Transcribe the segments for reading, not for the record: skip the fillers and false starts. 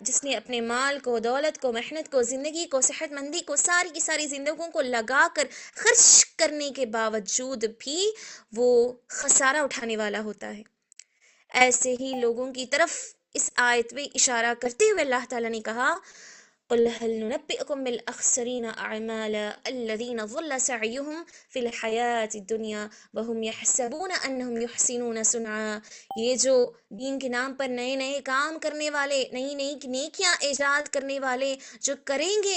جس نے اپنے مال کو، دولت کو، محنت کو، زندگی کو، صحت مندی کو، ساری کی ساری زندگیوں کو لگا کر خرچ کرنے کے باوجود بھی وہ خسارہ اٹھانے والا ہوتا ہے. ایسے ہی لوگوں کی طرف اس آیت میں اشارہ کرتے ہوئے اللہ تعالیٰ نے کہا قل هل ننبئكم بالأخسرين أعمالا الذين ضل سعيهم في الحياة الدنيا وهم يحسبون أنهم يحسنون صنعا. یہ جو دین کے نام پر نئے نئے کام کرنے والے، نئی نئی نیکیاں ایجاد کرنے والے جو کریں گے،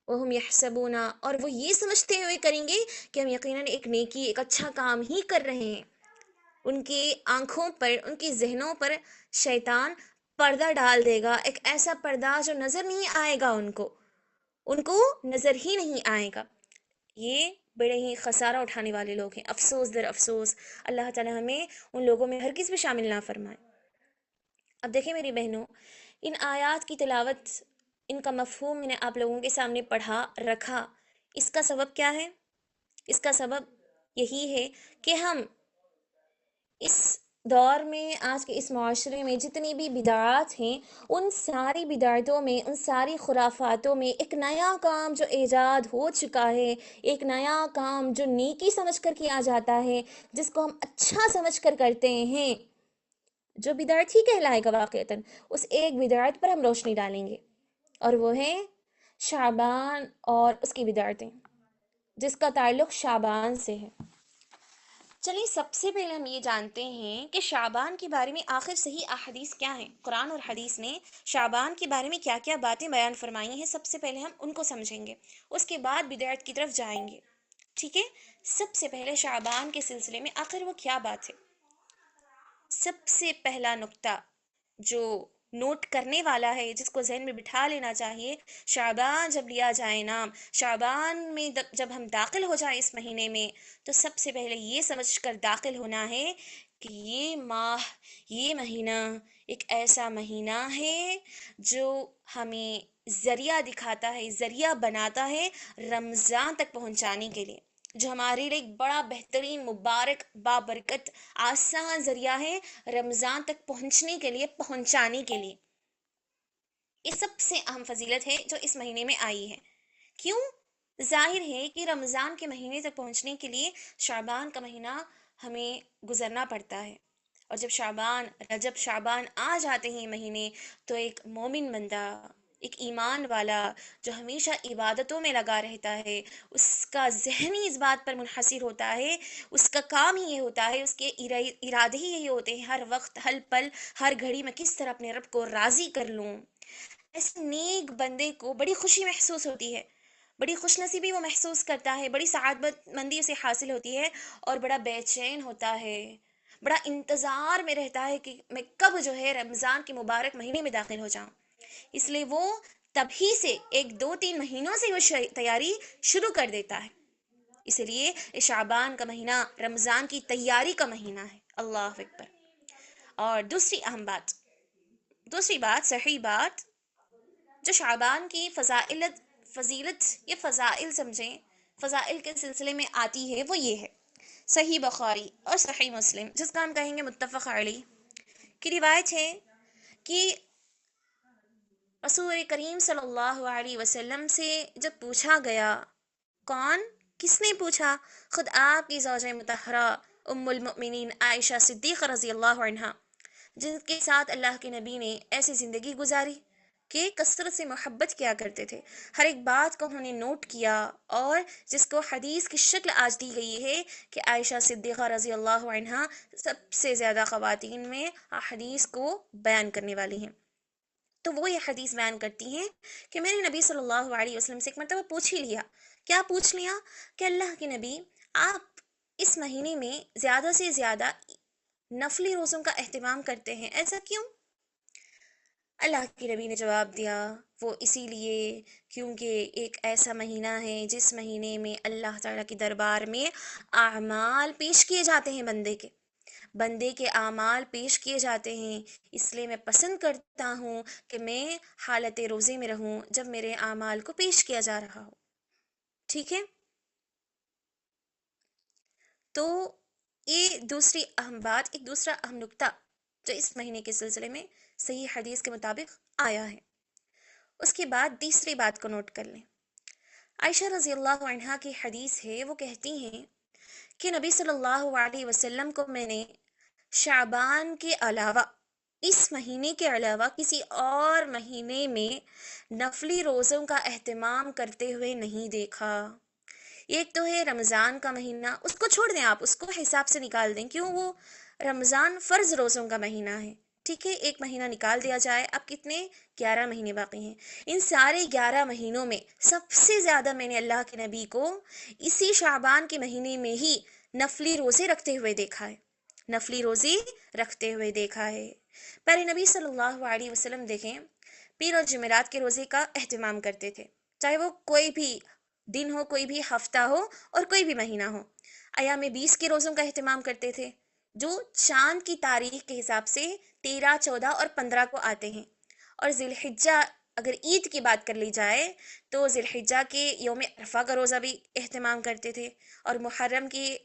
وہم یحسبون، اور وہ یہ سمجھتے ہوئے کریں گے کہ ہم یقیناً ایک نیکی، ایک اچھا کام ہی کر رہے ہیں. ان کی آنکھوں پر، ان کی ذہنوں پر شیطان پردہ ڈال دے گا، ایک ایسا پردہ جو نظر نہیں آئے گا، ان کو نظر ہی نہیں آئے گا. یہ بڑے ہی خسارہ اٹھانے والے لوگ ہیں، افسوس در افسوس. اللہ تعالیٰ ہمیں ان لوگوں میں ہرگز بھی شامل نہ فرمائے. اب دیکھیں میری بہنوں، ان آیات کی تلاوت، ان کا مفہوم میں نے آپ لوگوں کے سامنے پڑھا رکھا. اس کا سبب کیا ہے؟ اس کا سبب یہی ہے کہ ہم اس دور میں، آج کے اس معاشرے میں جتنی بھی بدعات ہیں، ان ساری بدعتوں میں، ان ساری خرافاتوں میں ایک نیا کام جو ایجاد ہو چکا ہے، ایک نیا کام جو نیکی سمجھ کر کیا جاتا ہے، جس کو ہم اچھا سمجھ کر کرتے ہیں، جو بدعت ہی کہلائے گا واقعتاً، اس ایک بدعت پر ہم روشنی ڈالیں گے، اور وہ ہے شعبان اور اس کی بدعتیں، جس کا تعلق شعبان سے ہے. چلیے سب سے پہلے ہم یہ جانتے ہیں کہ شعبان کے بارے میں آخر صحیح احادیث کیا ہیں. قرآن اور حدیث نے شعبان کے بارے میں کیا کیا باتیں بیان فرمائی ہیں، سب سے پہلے ہم ان کو سمجھیں گے، اس کے بعد بدعت کی طرف جائیں گے. ٹھیک ہے، سب سے پہلے شعبان کے سلسلے میں آخر وہ کیا بات ہے. سب سے پہلا نقطہ جو نوٹ کرنے والا ہے، جس کو ذہن میں بٹھا لینا چاہیے، شعبان جب لیا جائے نام، شعبان میں جب ہم داخل ہو جائیں اس مہینے میں، تو سب سے پہلے یہ سمجھ کر داخل ہونا ہے کہ یہ ماہ، یہ مہینہ ایک ایسا مہینہ ہے جو ہمیں ذریعہ دکھاتا ہے، ذریعہ بناتا ہے رمضان تک پہنچانے کے لیے، جو ہمارے لیے ایک بڑا بہترین، مبارک، بابرکت، آسان ذریعہ ہے رمضان تک پہنچنے کے لیے، پہنچانے کے لیے. یہ سب سے اہم فضیلت ہے جو اس مہینے میں آئی ہے. کیوں؟ ظاہر ہے کہ رمضان کے مہینے تک پہنچنے کے لیے شعبان کا مہینہ ہمیں گزرنا پڑتا ہے، اور جب شعبان، رجب شعبان آ جاتے ہیں مہینے، تو ایک مومن بندہ، ایک ایمان والا جو ہمیشہ عبادتوں میں لگا رہتا ہے، اس کا ذہنی اس بات پر منحصر ہوتا ہے، اس کا کام ہی یہ ہوتا ہے، اس کے ارادے ہی یہی ہوتے ہیں، ہر وقت، ہر پل، ہر گھڑی میں کس طرح اپنے رب کو راضی کر لوں. ایسے نیک بندے کو بڑی خوشی محسوس ہوتی ہے، بڑی خوش نصیبی وہ محسوس کرتا ہے، بڑی سعادت مندی اسے حاصل ہوتی ہے، اور بڑا بے چین ہوتا ہے، بڑا انتظار میں رہتا ہے کہ میں کب جو ہے رمضان کے مبارک مہینے میں داخل ہو جاؤں. اس لیے وہ تبھی سے 1 2 3 مہینوں سے وہ تیاری شروع کر دیتا ہے. اس لیے شعبان کا مہینہ رمضان کی تیاری کا مہینہ ہے. اللہ اکبر. اور دوسری اہم بات، دوسری بات، صحیح بات جو شعبان کی فضیلت یا فضائل سمجھیں، فضائل کے سلسلے میں آتی ہے، وہ یہ ہے، صحیح بخاری اور صحیح مسلم، جس کا ہم کہیں گے متفق علیہ کی روایت ہے کہ رسول کریم صلی اللہ علیہ وسلم سے جب پوچھا گیا، کون؟ کس نے پوچھا؟ خود آپ کی زوجہ مطہرہ ام المؤمنین عائشہ صدیقہ رضی اللہ عنہا، جن کے ساتھ اللہ کے نبی نے ایسی زندگی گزاری کہ کثرت سے محبت کیا کرتے تھے، ہر ایک بات کو انہوں نے نوٹ کیا، اور جس کو حدیث کی شکل آج دی گئی ہے کہ عائشہ صدیقہ رضی اللہ عنہا سب سے زیادہ خواتین میں حدیث کو بیان کرنے والی ہیں. تو وہ یہ حدیث بیان کرتی ہیں کہ میں نے نبی صلی اللہ علیہ وسلم سے ایک مرتبہ پوچھ ہی لیا. کیا پوچھ لیا؟ کہ اللہ کے نبی، آپ اس مہینے میں زیادہ سے زیادہ نفلی روزوں کا اہتمام کرتے ہیں، ایسا کیوں؟ اللہ کے نبی نے جواب دیا، وہ اسی لیے کیونکہ ایک ایسا مہینہ ہے جس مہینے میں اللہ تعالیٰ کے دربار میں اعمال پیش کیے جاتے ہیں، بندے کے اعمال پیش کیے جاتے ہیں. اس لیے میں پسند کرتا ہوں کہ میں حالت روزے میں رہوں جب میرے اعمال کو پیش کیا جا رہا ہو. ٹھیک ہے، تو یہ دوسری اہم بات، ایک دوسرا اہم نقطہ جو اس مہینے کے سلسلے میں صحیح حدیث کے مطابق آیا ہے۔ اس کے بعد تیسری بات کو نوٹ کر لیں، عائشہ رضی اللہ عنہا کی حدیث ہے، وہ کہتی ہیں کہ نبی صلی اللہ علیہ وسلم کو میں نے شعبان کے علاوہ، اس مہینے کے علاوہ کسی اور مہینے میں نفلی روزوں کا اہتمام کرتے ہوئے نہیں دیکھا۔ ایک تو ہے رمضان کا مہینہ، اس کو چھوڑ دیں، آپ اس کو حساب سے نکال دیں، کیوں؟ وہ رمضان فرض روزوں کا مہینہ ہے، ٹھیک ہے، ایک مہینہ نکال دیا جائے۔ اب کتنے؟ 11 مہینے باقی ہیں۔ ان سارے 11 مہینوں میں سب سے زیادہ میں نے اللہ کے نبی کو اسی شعبان کے مہینے میں ہی نفلی روزے رکھتے ہوئے دیکھا ہے، نفلی روزے رکھتے ہوئے دیکھا ہے۔ پیارے نبی صلی اللہ علیہ وسلم دیکھیں، پیر اور جمعرات کے روزے کا اہتمام کرتے تھے، چاہے وہ کوئی بھی دن ہو، کوئی بھی ہفتہ ہو، اور کوئی بھی مہینہ ہو۔ ایام 20 کے روزوں کا اہتمام کرتے تھے، جو چاند کی تاریخ کے حساب سے 13، 14 اور 15 کو آتے ہیں۔ اور ذی الحجہ، اگر عید کی بات کر لی جائے تو ذی الحجہ کے یوم عرفہ کا روزہ بھی اہتمام کرتے تھے، اور محرم کے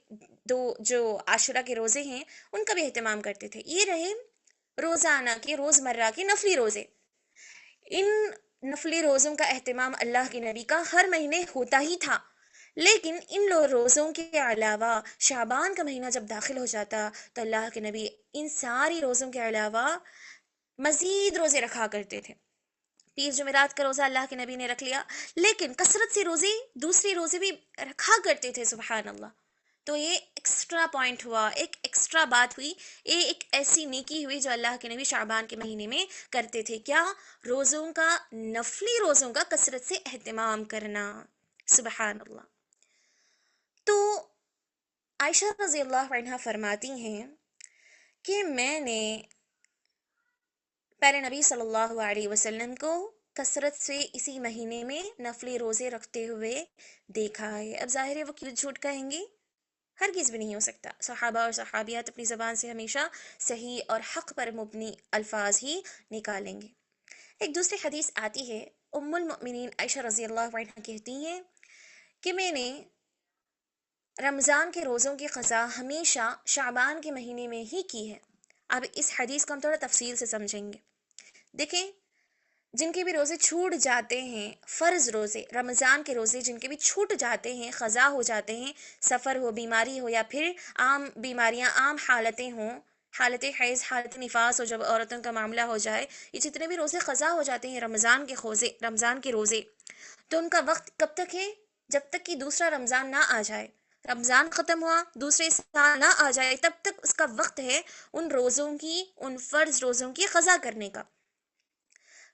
جو عاشورہ کے روزے ہیں ان کا بھی اہتمام کرتے تھے۔ یہ رہے روزانہ کے، روزمرہ کے نفلی روزے۔ ان نفلی روزوں کا اہتمام اللہ کے نبی کا ہر مہینے ہوتا ہی تھا، لیکن ان روزوں کے علاوہ شعبان کا مہینہ جب داخل ہو جاتا تو اللہ کے نبی ان ساری روزوں کے علاوہ مزید روزے رکھا کرتے تھے۔ پیر جمعرات کا روزہ اللہ کے نبی نے رکھ لیا، لیکن کثرت سے روزے، دوسری روزے بھی رکھا کرتے تھے، سبحان اللہ۔ تو یہ ایکسٹرا پوائنٹ ہوا، ایک ایکسٹرا بات ہوئی، یہ ایک ایسی نیکی ہوئی جو اللہ کے نبی شعبان کے مہینے میں کرتے تھے۔ کیا؟ روزوں کا، نفلی روزوں کا کثرت سے اہتمام کرنا، سبحان اللہ۔ تو عائشہ رضی اللہ عنہا فرماتی ہیں کہ میں نے پیارے نبی صلی اللہ علیہ وسلم کو کثرت سے اسی مہینے میں نفلی روزے رکھتے ہوئے دیکھا ہے۔ اب ظاہر ہے وہ کیوں جھوٹ کہیں گی؟ ہرگز بھی نہیں ہو سکتا۔ صحابہ اور صحابیات اپنی زبان سے ہمیشہ صحیح اور حق پر مبنی الفاظ ہی نکالیں گے۔ ایک دوسری حدیث آتی ہے، ام المؤمنین عائشہ رضی اللہ عنہ کہتی ہیں کہ میں نے رمضان کے روزوں کی قضا ہمیشہ شعبان کے مہینے میں ہی کی ہے۔ اب اس حدیث کو ہم تھوڑا تفصیل سے سمجھیں گے۔ دیکھیں، جن کے بھی روزے چھوٹ جاتے ہیں، فرض روزے، رمضان کے روزے جن کے بھی چھوٹ جاتے ہیں، قضا ہو جاتے ہیں، سفر ہو، بیماری ہو، یا پھر عام بیماریاں، عام حالتیں ہوں، حالت حیض، حالت نفاس ہو، جب عورتوں کا معاملہ ہو جائے، یہ جتنے بھی روزے قضا ہو جاتے ہیں رمضان کے روزے، تو ان کا وقت کب تک ہے؟ جب تک کہ دوسرا رمضان نہ آ جائے۔ رمضان ختم ہوا، دوسرے سال نہ آ جائے، تب تک اس کا وقت ہے ان روزوں کی، ان فرض روزوں کی قضا کرنے کا۔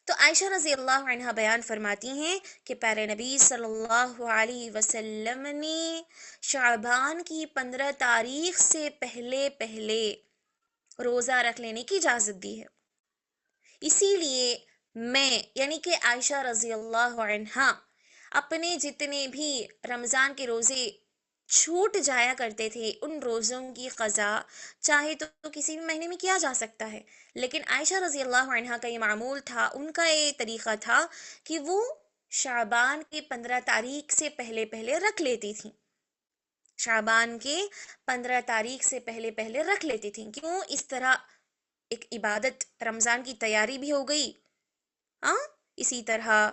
تو عائشہ رضی اللہ عنہ بیان فرماتی ہیں کہ پیارے نبی صلی اللہ علیہ وسلم نے شعبان کی 15 تاریخ سے پہلے پہلے روزہ رکھ لینے کی اجازت دی ہے۔ اسی لیے میں، یعنی کہ عائشہ رضی اللہ عنہ، اپنے جتنے بھی رمضان کے روزے چھوٹ جایا کرتے تھے، ان روزوں کی قضا چاہے تو کسی بھی مہینے میں کیا جا سکتا ہے، لیکن عائشہ رضی اللہ عنہ کا یہ معمول تھا، ان کا یہ طریقہ تھا کہ وہ شعبان کے 15 تاریخ سے پہلے پہلے رکھ لیتی تھیں، شعبان کے 15 تاریخ سے پہلے پہلے رکھ لیتی تھیں۔ کیوں؟ اس طرح ایک عبادت، رمضان کی تیاری بھی ہو گئی، ہاں، اسی طرح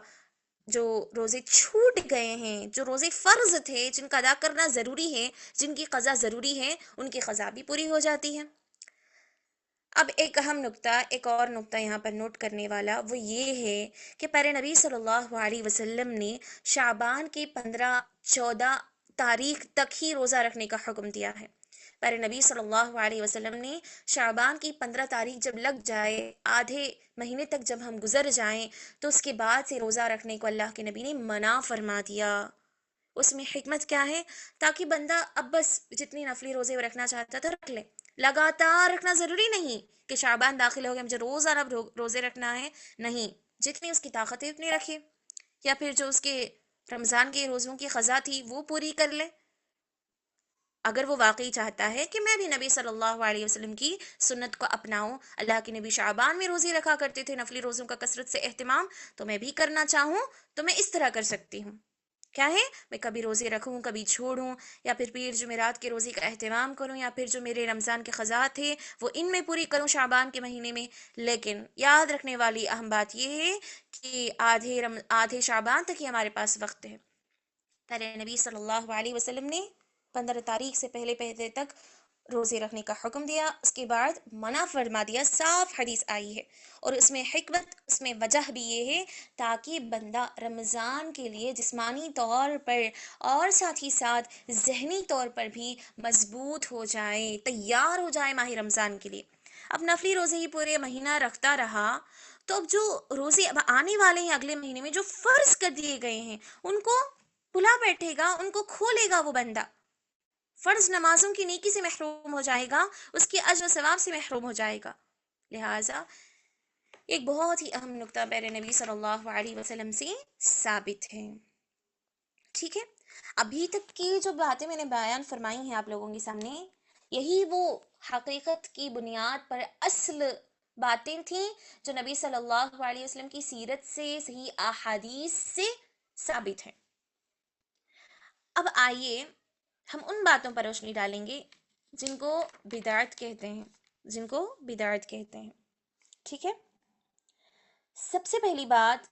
جو روزے چھوٹ گئے ہیں، جو روزے فرض تھے، جن کا ادا کرنا ضروری ہے، جن کی قضا ضروری ہے، ان کی قضا بھی پوری ہو جاتی ہے۔ اب ایک اہم نقطہ، ایک اور نقطہ یہاں پر نوٹ کرنے والا وہ یہ ہے کہ پیارے نبی صلی اللہ علیہ وسلم نے شعبان کے 15، 14 تاریخ تک ہی روزہ رکھنے کا حکم دیا ہے۔ پیارے نبی صلی اللہ علیہ وسلم نے شعبان کی 15 تاریخ جب لگ جائے، آدھے مہینے تک جب ہم گزر جائیں، تو اس کے بعد سے روزہ رکھنے کو اللہ کے نبی نے منع فرما دیا۔ اس میں حکمت کیا ہے؟ تاکہ بندہ اب بس جتنی نفلی روزے وہ رکھنا چاہتا تھا رکھ لے، لگاتار رکھنا ضروری نہیں کہ شعبان داخل ہو گیا مجھے روزانہ روزے رکھنا ہے، نہیں، جتنی اس کی طاقت ہے اتنی رکھے، یا پھر جو اس کے رمضان کے روزوں کی قضا تھی وہ پوری کر لے، اگر وہ واقعی چاہتا ہے کہ میں بھی نبی صلی اللہ علیہ وسلم کی سنت کو اپناؤں، اللہ کے نبی شعبان میں روزے رکھا کرتے تھے، نفلی روزوں کا کثرت سے اہتمام، تو میں بھی کرنا چاہوں تو میں اس طرح کر سکتی ہوں۔ کیا ہے؟ میں کبھی روزے رکھوں، کبھی چھوڑوں، یا پھر پیر جمعرات کے روزے کا اہتمام کروں، یا پھر جو میرے رمضان کے قضاء تھے وہ ان میں پوری کروں شعبان کے مہینے میں. لیکن یاد رکھنے والی اہم بات یہ ہے کہ آدھے شعبان تک ہی ہمارے پاس وقت ہے. پیارے نبی صلی اللہ علیہ وسلم نے 15 تاریخ سے پہلے پہلے تک روزے رکھنے کا حکم دیا، اس کے بعد منع فرما دیا. صاف حدیث آئی ہے، اور اس میں حکمت، اس میں وجہ بھی یہ ہے تاکہ بندہ رمضان کے لیے جسمانی طور پر اور ساتھ ہی ساتھ ذہنی طور پر بھی مضبوط ہو جائے، تیار ہو جائے ماہ رمضان کے لیے. اب نفلی روزے ہی پورے مہینہ رکھتا رہا تو اب جو روزے اب آنے والے ہیں اگلے مہینے میں جو فرض کر دیے گئے ہیں ان کو بھلا بیٹھے گا، ان کو کھو لے گا وہ بندہ. فرض نمازوں کی نیکی سے محروم ہو جائے گا، اس کے اجر و ثواب سے محروم ہو جائے گا. لہٰذا ایک بہت ہی اہم نکتہ پیارے نبی صلی اللہ علیہ وسلم سے ثابت ہے. ٹھیک ہے، ابھی تک کی جو باتیں میں نے بیان فرمائی ہیں آپ لوگوں کے سامنے، یہی وہ حقیقت کی بنیاد پر اصل باتیں تھیں جو نبی صلی اللہ علیہ وسلم کی سیرت سے، صحیح احادیث سے ثابت ہیں. اب آئیے ہم ان باتوں پر روشنی ڈالیں گے جن کو بدعت کہتے ہیں، جن کو بدعت کہتے ہیں. ٹھیک ہے، سب سے پہلی بات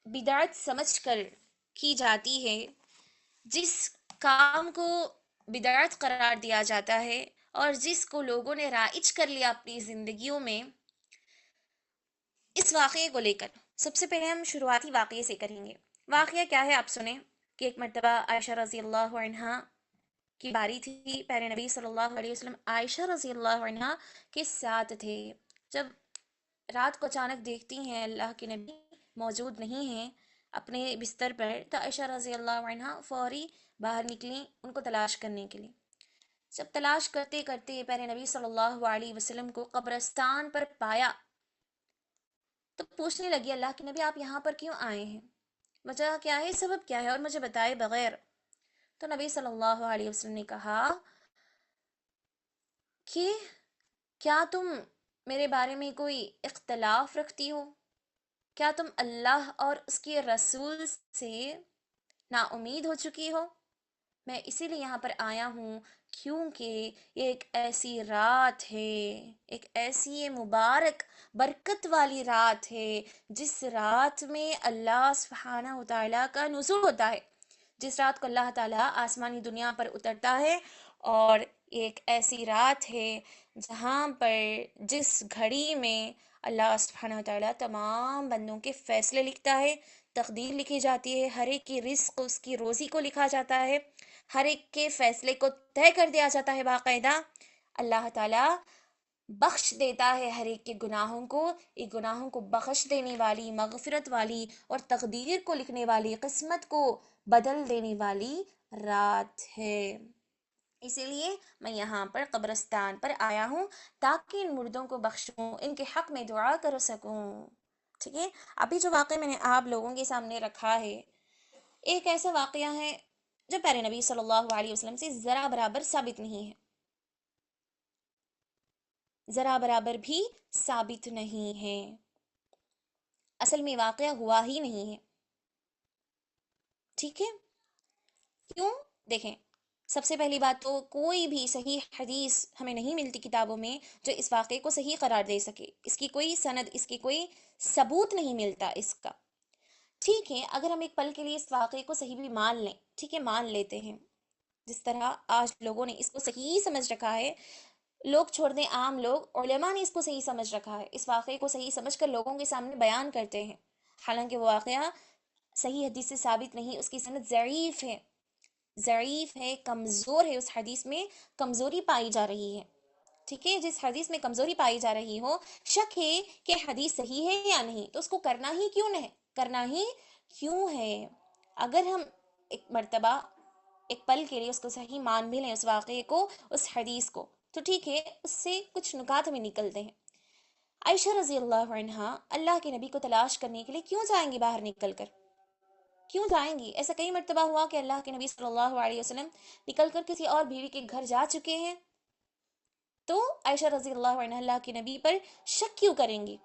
بدعت سمجھ کر کی جاتی ہے جس کام کو بدعت قرار دیا جاتا ہے اور جس کو لوگوں نے رائج کر لیا اپنی زندگیوں میں. اس واقعے کو لے کر سب سے پہلے ہم شروعاتی واقعے سے کریں گے. واقعہ کیا ہے آپ سنیں کہ ایک مرتبہ عائشہ رضی اللہ عنہا کی باری تھی. پیارے نبی صلی اللہ علیہ وسلم عائشہ رضی اللہ عنہا کے ساتھ تھے. جب رات کو اچانک دیکھتی ہیں اللہ کے نبی موجود نہیں ہیں اپنے بستر پر، تو عائشہ رضی اللہ عنہا فوری باہر نکلیں ان کو تلاش کرنے کے لیے. جب تلاش کرتے کرتے پیارے نبی صلی اللہ علیہ وسلم کو قبرستان پر پایا تو پوچھنے لگی اللہ کے نبی آپ یہاں پر کیوں آئے ہیں، وجہ کیا ہے، سبب کیا ہے، اور مجھے بتائے بغیر. تو نبی صلی اللہ علیہ وسلم نے کہا کہ کیا تم میرے بارے میں کوئی اختلاف رکھتی ہو، کیا تم اللہ اور اس کے رسول سے نا امید ہو چکی ہو. میں اسی لیے یہاں پر آیا ہوں کیونکہ یہ ایک ایسی رات ہے، ایک ایسی مبارک برکت والی رات ہے جس رات میں اللہ سبحانہ و تعالیٰ کا نزول ہوتا ہے، جس رات کو اللہ تعالیٰ آسمانی دنیا پر اترتا ہے. اور ایک ایسی رات ہے جہاں پر جس گھڑی میں اللہ سبحانہ و تعالیٰ تمام بندوں کے فیصلے لکھتا ہے، تقدیر لکھی جاتی ہے، ہر ایک کی رزق اس کی روزی کو لکھا جاتا ہے، ہر ایک کے فیصلے کو طے کر دیا جاتا ہے باقاعدہ. اللہ تعالیٰ بخش دیتا ہے ہر ایک کے گناہوں کو. ایک گناہوں کو بخش دینے والی، مغفرت والی اور تقدیر کو لکھنے والی، قسمت کو بدل دینے والی رات ہے. اسی لیے میں یہاں پر قبرستان پر آیا ہوں تاکہ ان مردوں کو بخشوں، ان کے حق میں دعا کر سکوں. ٹھیک ہے، ابھی جو واقعہ میں نے آپ لوگوں کے سامنے رکھا ہے ایک ایسا واقعہ ہے جو پیارے نبی صلی اللہ علیہ وسلم سے ذرا برابر ثابت نہیں ہے، ذرا برابر بھی ثابت نہیں ہے. اصل میں واقعہ ہوا ہی نہیں ہے. ٹھیک ہے، کیوں؟ دیکھیں، سب سے پہلی بات تو کوئی بھی صحیح حدیث ہمیں نہیں ملتی کتابوں میں جو اس واقعے کو صحیح قرار دے سکے. اس کی کوئی سند، اس کی کوئی ثبوت نہیں ملتا اس کا. ٹھیک ہے، اگر ہم ایک پل کے لیے اس واقعے کو صحیح بھی مان لیں، ٹھیک ہے مان لیتے ہیں، جس طرح آج لوگوں نے اس کو صحیح سمجھ رکھا ہے، لوگ چھوڑ دیں عام لوگ، علماء نے اس کو صحیح سمجھ رکھا ہے، اس واقعے کو صحیح سمجھ کر لوگوں کے سامنے بیان کرتے ہیں، حالانکہ وہ واقعہ صحیح حدیث سے ثابت نہیں، اس کی سند ضعیف ہے، ضعیف ہے، کمزور ہے، اس حدیث میں کمزوری پائی جا رہی ہے. ٹھیک ہے، جس حدیث میں کمزوری پائی جا رہی ہو، شک ہے کہ حدیث صحیح ہے یا نہیں، تو اس کو کرنا ہی کیوں نہیں، کرنا ہی کیوں ہے. اگر ہم ایک مرتبہ ایک پل کے لیے اس کو صحیح مان بھی لیں، اس واقعے کو، اس حدیث کو، تو ٹھیک ہے، اس سے کچھ نکات ہمیں نکلتے ہیں. عائشہ رضی اللہ عنہا اللہ کے نبی کو تلاش کرنے کے لیے کیوں جائیں گی باہر نکل کر، کیوں جائیں گی؟ ایسا کئی مرتبہ ہوا کہ اللہ کے نبی صلی اللہ علیہ وسلم نکل کر کسی اور بیوی کے گھر جا چکے ہیں، تو عائشہ رضی اللہ عنہ اللہ کے نبی پر شک کیوں کریں گی؟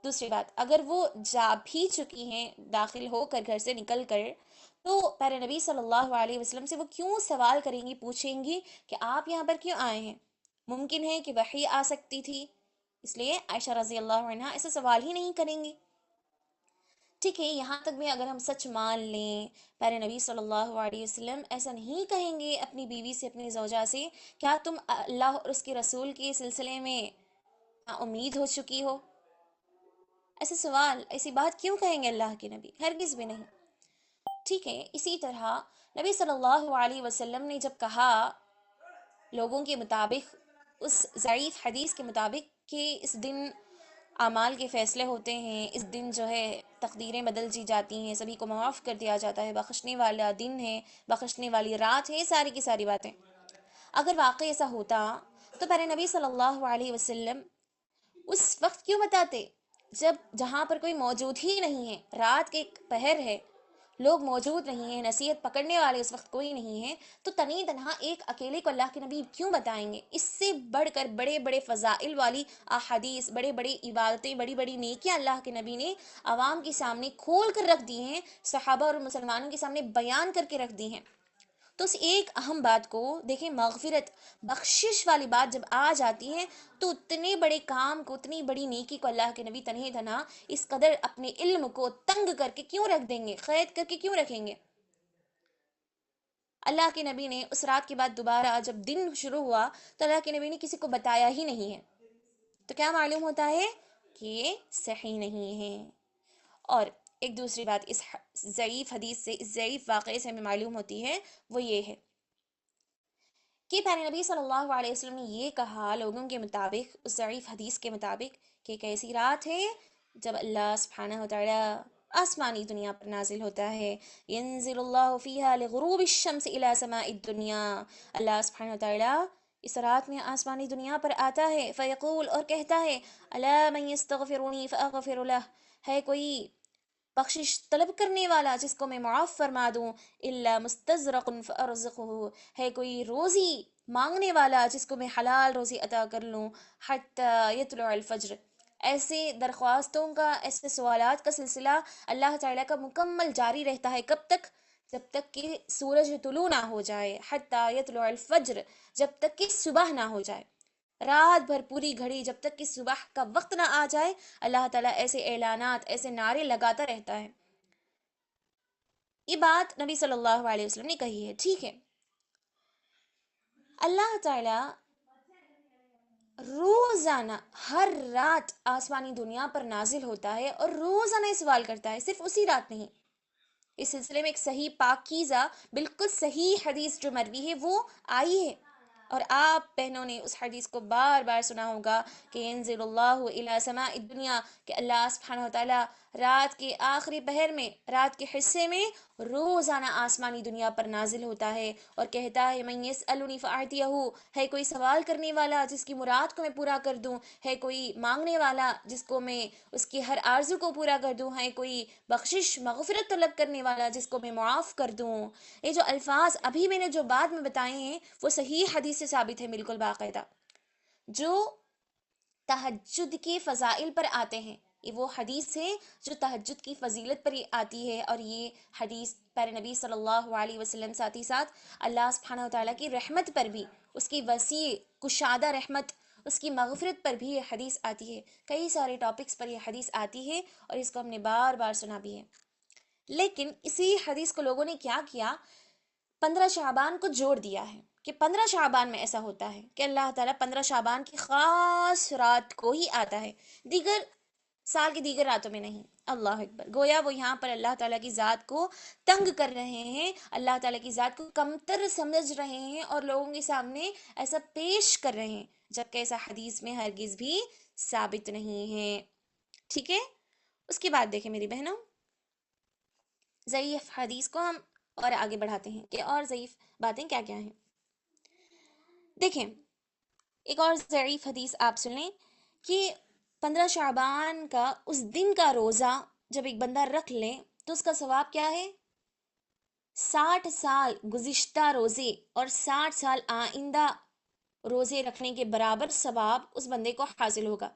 دوسری بات، اگر وہ جا بھی چکی ہیں داخل ہو کر گھر سے نکل کر، تو پیارے نبی صلی اللہ علیہ وسلم سے وہ کیوں سوال کریں گی، پوچھیں گی کہ آپ یہاں پر کیوں آئے ہیں؟ ممکن ہے کہ وحی آ سکتی تھی، اس لیے عائشہ رضی اللہ عنہا ایسا سوال ہی نہیں کریں گی. ٹھیک ہے، یہاں تک بھی اگر ہم سچ مان لیں، پیارے نبی صلی اللہ علیہ وسلم ایسا نہیں کہیں گے اپنی بیوی سے، اپنی زوجہ سے، کیا تم اللہ اور اس کے رسول کے سلسلے میں امید ہو چکی ہو؟ ایسے سوال، ایسی بات کیوں کہیں گے اللہ کے نبی؟ ہرگز بھی نہیں. ٹھیک ہے، اسی طرح نبی صلی اللہ علیہ وسلم نے جب کہا لوگوں کے مطابق، اس ضعیف حدیث کے مطابق، کہ اس دن اعمال کے فیصلے ہوتے ہیں، اس دن جو ہے تقدیریں بدل دی جاتی ہیں، سبھی کو معاف کر دیا جاتا ہے، بخشنے والا دن ہے، بخشنے والی رات ہے، یہ ساری کی ساری باتیں، اگر واقعی ایسا ہوتا تو پیارے نبی صلی اللہ علیہ وسلم اس وقت کیوں بتاتے جب جہاں پر کوئی موجود ہی نہیں ہے، رات کے پہر ہے، لوگ موجود نہیں ہیں، نصیحت پکڑنے والے اس وقت کوئی نہیں ہے، تو تنہی تنہا ایک اکیلے کو اللہ کے نبی کیوں بتائیں گے؟ اس سے بڑھ کر بڑے بڑے فضائل والی احادیث، بڑے بڑے عبادتیں، بڑی بڑی نیکیاں اللہ کے نبی نے عوام کے سامنے کھول کر رکھ دی ہیں، صحابہ اور مسلمانوں کے سامنے بیان کر کے رکھ دی ہیں. تو اس ایک اہم بات کو دیکھیں، مغفرت، بخشش والی بات جب آ جاتی ہے، تو اتنے بڑے کام کو، اتنی بڑی نیکی کو اللہ کے نبی تنہی تنہا اس قدر اپنے علم کو تنگ کر کے کیوں رکھ دیں گے، قید کر کے کیوں رکھیں گے؟ اللہ کے نبی نے اس رات کے بعد دوبارہ جب دن شروع ہوا تو اللہ کے نبی نے کسی کو بتایا ہی نہیں ہے. تو کیا معلوم ہوتا ہے کہ یہ صحیح نہیں ہے. اور ایک دوسری بات اس ضعیف حدیث سے، اس ضعیف واقعے سے ہمیں معلوم ہوتی ہے، وہ یہ ہے کہ پیارے نبی صلی اللہ علیہ وسلم نے یہ کہا لوگوں کے مطابق، اس ضعیف حدیث کے مطابق، کہ ایک ایسی رات ہے جب اللہ سبحانہ وتعالی آسمانی دنیا پر نازل ہوتا ہے. ینزل اللہ فیہا لغروب الشمس الی سماء الدنیا. اللہ سبحانہ وتعالی اس رات میں آسمانی دنیا پر آتا ہے، فیقول، اور کہتا ہے، الا من یستغفرنی فاغفر لہ، ہے کوئی بخشش طلب کرنے والا جس کو میں معاف فرما دوں؟ الا مستزرق فارزقہ، ہے کوئی روزی مانگنے والا جس کو میں حلال روزی عطا کر لوں؟ حتی یطلع الفجر، ایسے درخواستوں کا، ایسے سوالات کا سلسلہ اللہ تعالیٰ کا مکمل جاری رہتا ہے. کب تک؟ جب تک کہ سورج طلوع نہ ہو جائے. حتی یطلع الفجر، جب تک کہ صبح نہ ہو جائے، رات بھر پوری گھڑی جب تک کہ صبح کا وقت نہ آ جائے، اللہ تعالیٰ ایسے اعلانات، ایسے نعرے لگاتا رہتا ہے. یہ بات نبی صلی اللہ علیہ وسلم نے کہی ہے. ٹھیک ہے، اللہ تعالیٰ روزانہ ہر رات آسمانی دنیا پر نازل ہوتا ہے اور روزانہ یہ سوال کرتا ہے، صرف اسی رات نہیں. اس سلسلے میں ایک صحیح پاکیزہ بالکل صحیح حدیث جو مروی ہے وہ آئی ہے، اور آپ بہنوں نے اس حدیث کو بار بار سنا ہوگا کہ ینزل اللہ الی سماء الدنیا، کہ اللہ سبحانہ وتعالی رات کے آخری پہر میں، رات کے حصے میں روزانہ آسمانی دنیا پر نازل ہوتا ہے اور کہتا ہے، من یسألنی فاعطیہ، ہے کوئی سوال کرنے والا جس کی مراد کو میں پورا کر دوں، ہے کوئی مانگنے والا جس کو میں اس کی ہر آرزو کو پورا کر دوں، ہے کوئی بخشش مغفرت طلب کرنے والا جس کو میں معاف کر دوں. یہ جو الفاظ ابھی میں نے جو بعد میں بتائے ہیں وہ صحیح حدیث سے ثابت ہے، بالکل باقاعدہ، جو تہجد کے فضائل پر آتے ہیں. یہ وہ حدیث ہے جو تہجد کی فضیلت پر آتی ہے، اور یہ حدیث پیارے نبی صلی اللہ علیہ وسلم ساتھ ہی ساتھ اللہ سبحانہ وتعالیٰ کی رحمت پر بھی، اس کی وسیع کشادہ رحمت، اس کی مغفرت پر بھی یہ حدیث آتی ہے. کئی سارے ٹاپکس پر یہ حدیث آتی ہے اور اس کو ہم نے بار بار سنا بھی ہے. لیکن اسی حدیث کو لوگوں نے کیا کیا، 15 شعبان کو جوڑ دیا ہے کہ 15 شعبان میں ایسا ہوتا ہے کہ اللہ تعالیٰ 15 شعبان کی خاص رات کو ہی آتا ہے، دیگر سال کی دیگر راتوں میں نہیں. اللہ اکبر، گویا وہ یہاں پر اللہ تعالیٰ کی ذات کو تنگ کر رہے ہیں، اللہ تعالیٰ کی ذات کو کمتر سمجھ رہے ہیں اور لوگوں کے سامنے ایسا پیش کر رہے ہیں، جبکہ ایسا حدیث میں ہرگز بھی ثابت نہیں ہے. ٹھیک ہے، اس کے بعد دیکھیں میری بہنوں، ضعیف حدیث کو ہم اور آگے بڑھاتے ہیں کہ اور ضعیف باتیں کیا کیا ہیں. دیکھیں، ایک اور ضعیف حدیث آپ سنیں کہ 15 شعبان کا اس دن کا روزہ جب ایک بندہ رکھ لے تو اس کا ثواب کیا ہے؟ 60 سال گزشتہ روزے اور 60 سال آئندہ روزے رکھنے کے برابر ثواب اس بندے کو حاصل ہوگا.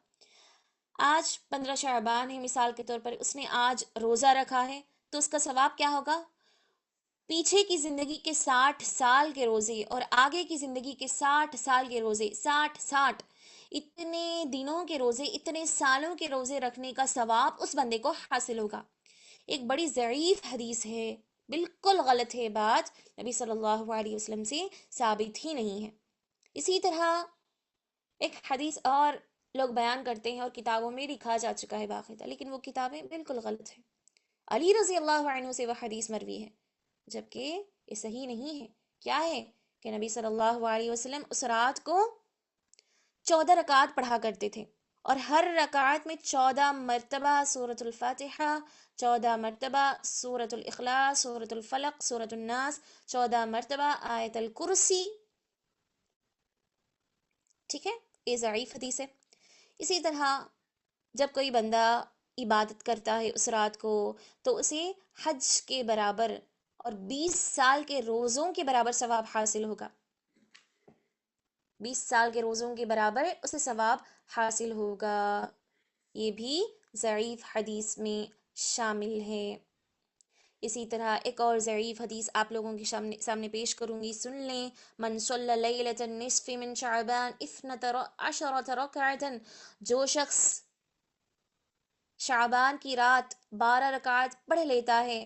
آج 15 شعبان ہے مثال کے طور پر، اس نے آج روزہ رکھا ہے تو اس کا ثواب کیا ہوگا؟ پیچھے کی زندگی کے 60 سال کے روزے اور آگے کی زندگی کے 60 سال کے روزے، 60 اتنے دنوں کے روزے، اتنے سالوں کے روزے رکھنے کا ثواب اس بندے کو حاصل ہوگا۔ ایک بڑی ضعیف حدیث ہے، بالکل غلط ہے بات، نبی صلی اللہ علیہ وسلم سے ثابت ہی نہیں ہے۔ اسی طرح ایک حدیث اور لوگ بیان کرتے ہیں اور کتابوں میں لکھا جا چکا ہے باقاعدہ، لیکن وہ کتابیں بالکل غلط ہیں۔ علی رضی اللہ عنہ سے وہ حدیث مروی ہے، جبکہ یہ صحیح نہیں ہے۔ کیا ہے کہ نبی صلی اللہ علیہ وسلم اس رات کو 14 رکعت پڑھا کرتے تھے، اور ہر رکعت میں 14 مرتبہ سورۃ الفاتحہ، 14 مرتبہ سورۃ الاخلاص، سورۃ الفلق، سورۃ الناس، 14 مرتبہ آیت الکرسی۔ ٹھیک ہے، یہ ضعیف حدیث ہے۔ اسی طرح جب کوئی بندہ عبادت کرتا ہے اس رات کو، تو اسے حج کے برابر اور 20 سال کے روزوں کے برابر ثواب حاصل ہوگا۔ 20 سال کے روزوں کے برابر اسے ثواب حاصل ہوگا۔ یہ بھی ضعیف حدیث میں شامل ہے۔ اسی طرح ایک اور ضعیف حدیث آپ لوگوں کے سامنے پیش کروں گی، سن لیں۔ من صلی لیلۃ النصف من شعبان 12 رکعۃ، جو شخص شعبان کی رات 12 رکعت پڑھ لیتا ہے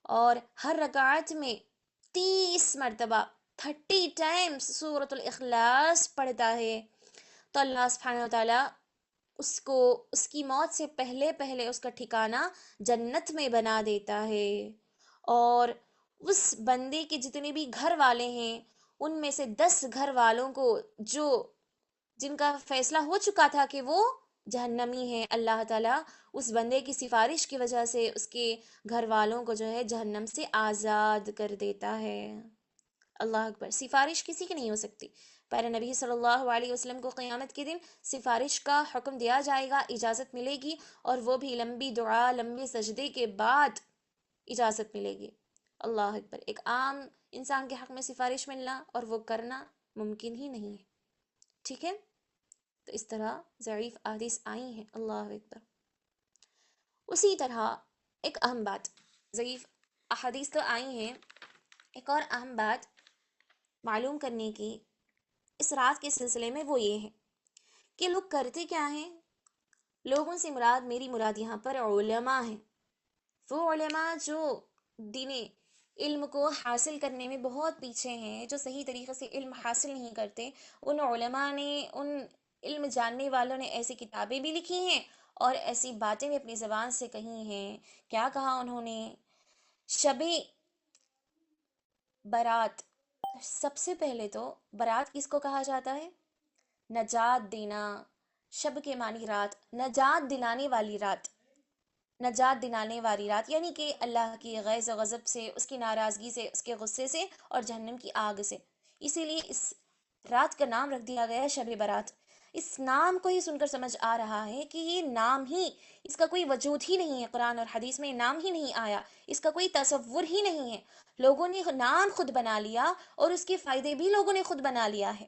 اور ہر رکعت میں 30 مرتبہ 30 ٹائمز سورۃ الاخلاص پڑھتا ہے، تو اللہ سبحانہ وتعالیٰ اس کو اس کی موت سے پہلے پہلے اس کا ٹھکانہ جنت میں بنا دیتا ہے، اور اس بندے کے جتنے بھی گھر والے ہیں ان میں سے 10 گھر والوں کو جو جن کا فیصلہ ہو چکا تھا کہ وہ جہنمی ہے، اللہ تعالیٰ اس بندے کی سفارش کی وجہ سے اس کے گھر والوں کو جو ہے جہنم سے آزاد کر دیتا ہے۔ اللہ اکبر، سفارش کسی کی نہیں ہو سکتی۔ پیارے نبی صلی اللہ علیہ وسلم کو قیامت کے دن سفارش کا حکم دیا جائے گا، اجازت ملے گی، اور وہ بھی لمبی دعا، لمبے سجدے کے بعد اجازت ملے گی۔ اللہ اکبر، ایک عام انسان کے حق میں سفارش ملنا اور وہ کرنا ممکن ہی نہیں ہے۔ ٹھیک ہے، تو اس طرح ضعیف احادیث آئی ہیں۔ اللہ اکبر۔ اسی طرح ایک اہم بات، ضعیف احادیث تو آئی ہیں، ایک اور اہم بات معلوم کرنے کی اس رات کے سلسلے میں وہ یہ ہے کہ لوگ کرتے کیا ہیں۔ لوگوں سے مراد، میری مراد یہاں پر علماء ہیں، وہ علماء جو دین علم کو حاصل کرنے میں بہت پیچھے ہیں، جو صحیح طریقے سے علم حاصل نہیں کرتے۔ ان علماء نے، ان علم جاننے والوں نے ایسی کتابیں بھی لکھی ہیں اور ایسی باتیں بھی اپنی زبان سے کہی ہیں۔ کیا کہا انہوں نے؟ شب برات، سب سے پہلے تو برات کس کو کہا جاتا ہے؟ نجات دینا، شب کے معنی رات، نجات دلانے والی رات، نجات دلانے والی رات، یعنی کہ اللہ کی غیظ و غضب سے، اس کی ناراضگی سے، اس کے غصے سے اور جہنم کی آگ سے۔ اسی لیے اس رات کا نام رکھ دیا گیا ہے شب برات۔ اس نام کو ہی سن کر سمجھ آ رہا ہے کہ یہ نام ہی، اس کا کوئی وجود ہی نہیں ہے، قرآن اور حدیث میں نام ہی نہیں آیا، اس کا کوئی تصور ہی نہیں ہے۔ لوگوں نے نام خود بنا لیا اور اس کے فائدے بھی لوگوں نے خود بنا لیا ہے۔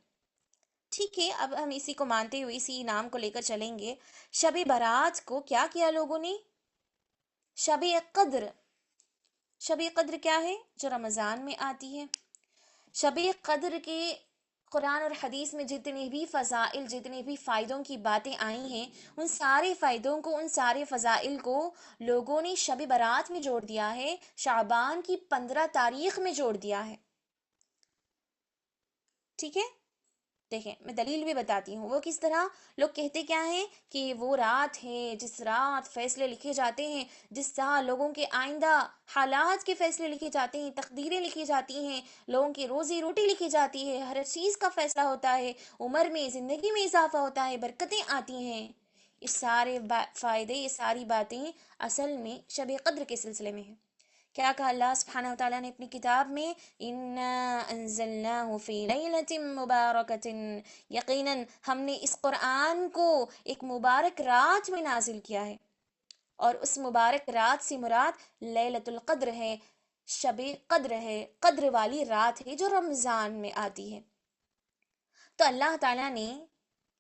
ٹھیک ہے، اب ہم اسی کو مانتے ہوئے اسی نام کو لے کر چلیں گے۔ شب برات کو کیا کیا لوگوں نے؟ شب قدر، شب قدر کیا ہے؟ جو رمضان میں آتی ہے۔ شب قدر کے قرآن اور حدیث میں جتنے بھی فضائل، جتنے بھی فائدوں کی باتیں آئی ہیں، ان سارے فائدوں کو، ان سارے فضائل کو لوگوں نے شب برات میں جوڑ دیا ہے، شعبان کی 15 تاریخ میں جوڑ دیا ہے۔ ٹھیک ہے، دیکھیں میں دلیل بھی بتاتی ہوں وہ کس طرح۔ لوگ کہتے کیا ہیں کہ وہ رات ہے جس رات فیصلے لکھے جاتے ہیں، جس طرح لوگوں کے آئندہ حالات کے فیصلے لکھے جاتے ہیں، تقدیریں لکھی جاتی ہیں، لوگوں کی روزی روٹی لکھی جاتی ہے، ہر چیز کا فیصلہ ہوتا ہے، عمر میں، زندگی میں اضافہ ہوتا ہے، برکتیں آتی ہیں۔ یہ سارے فائدے، یہ ساری باتیں اصل میں شب قدر کے سلسلے میں ہیں۔ کیا کہا اللہ سبحانہ وتعالیٰ نے اپنی کتاب میں؟ اِنَّا أَنزَلْنَاهُ فِي لَيْلَةٍ مُبَارَكَةٍ، یقیناً ہم نے اس قرآن کو ایک مبارک رات میں نازل کیا ہے، اور اس مبارک رات سے مراد لیلۃ القدر ہے، شب قدر ہے، قدر والی رات ہے جو رمضان میں آتی ہے۔ تو اللہ تعالیٰ نے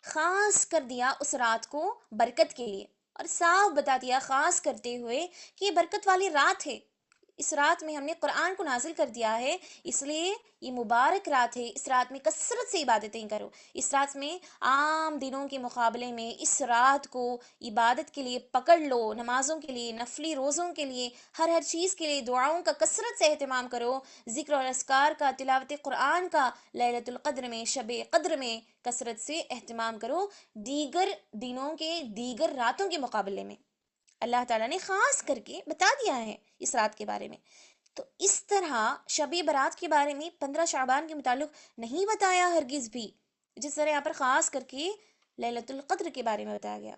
خاص کر دیا اس رات کو برکت کے لیے، اور صاف بتا دیا خاص کرتے ہوئے کہ یہ برکت والی رات ہے، اس رات میں ہم نے قرآن کو نازل کر دیا ہے، اس لیے یہ مبارک رات ہے، اس رات میں کثرت سے عبادتیں کرو، اس رات میں عام دنوں کے مقابلے میں اس رات کو عبادت کے لیے پکڑ لو، نمازوں کے لیے، نفلی روزوں کے لیے، ہر چیز کے لیے دعاؤں کا کثرت سے اہتمام کرو، ذکر اور اذکار کا، تلاوت قرآن کا، لیلۃ القدر میں، شب قدر میں کثرت سے اہتمام کرو، دیگر دنوں کے، دیگر راتوں کے مقابلے میں اللہ تعالیٰ نے خاص کر کے بتا دیا ہے اس رات کے بارے میں۔ تو اس طرح شب برات کے بارے میں 15 شعبان کے متعلق نہیں بتایا ہرگز بھی، جس طرح یہاں پر خاص کر کے لیلۃ القدر کے بارے میں بتایا گیا۔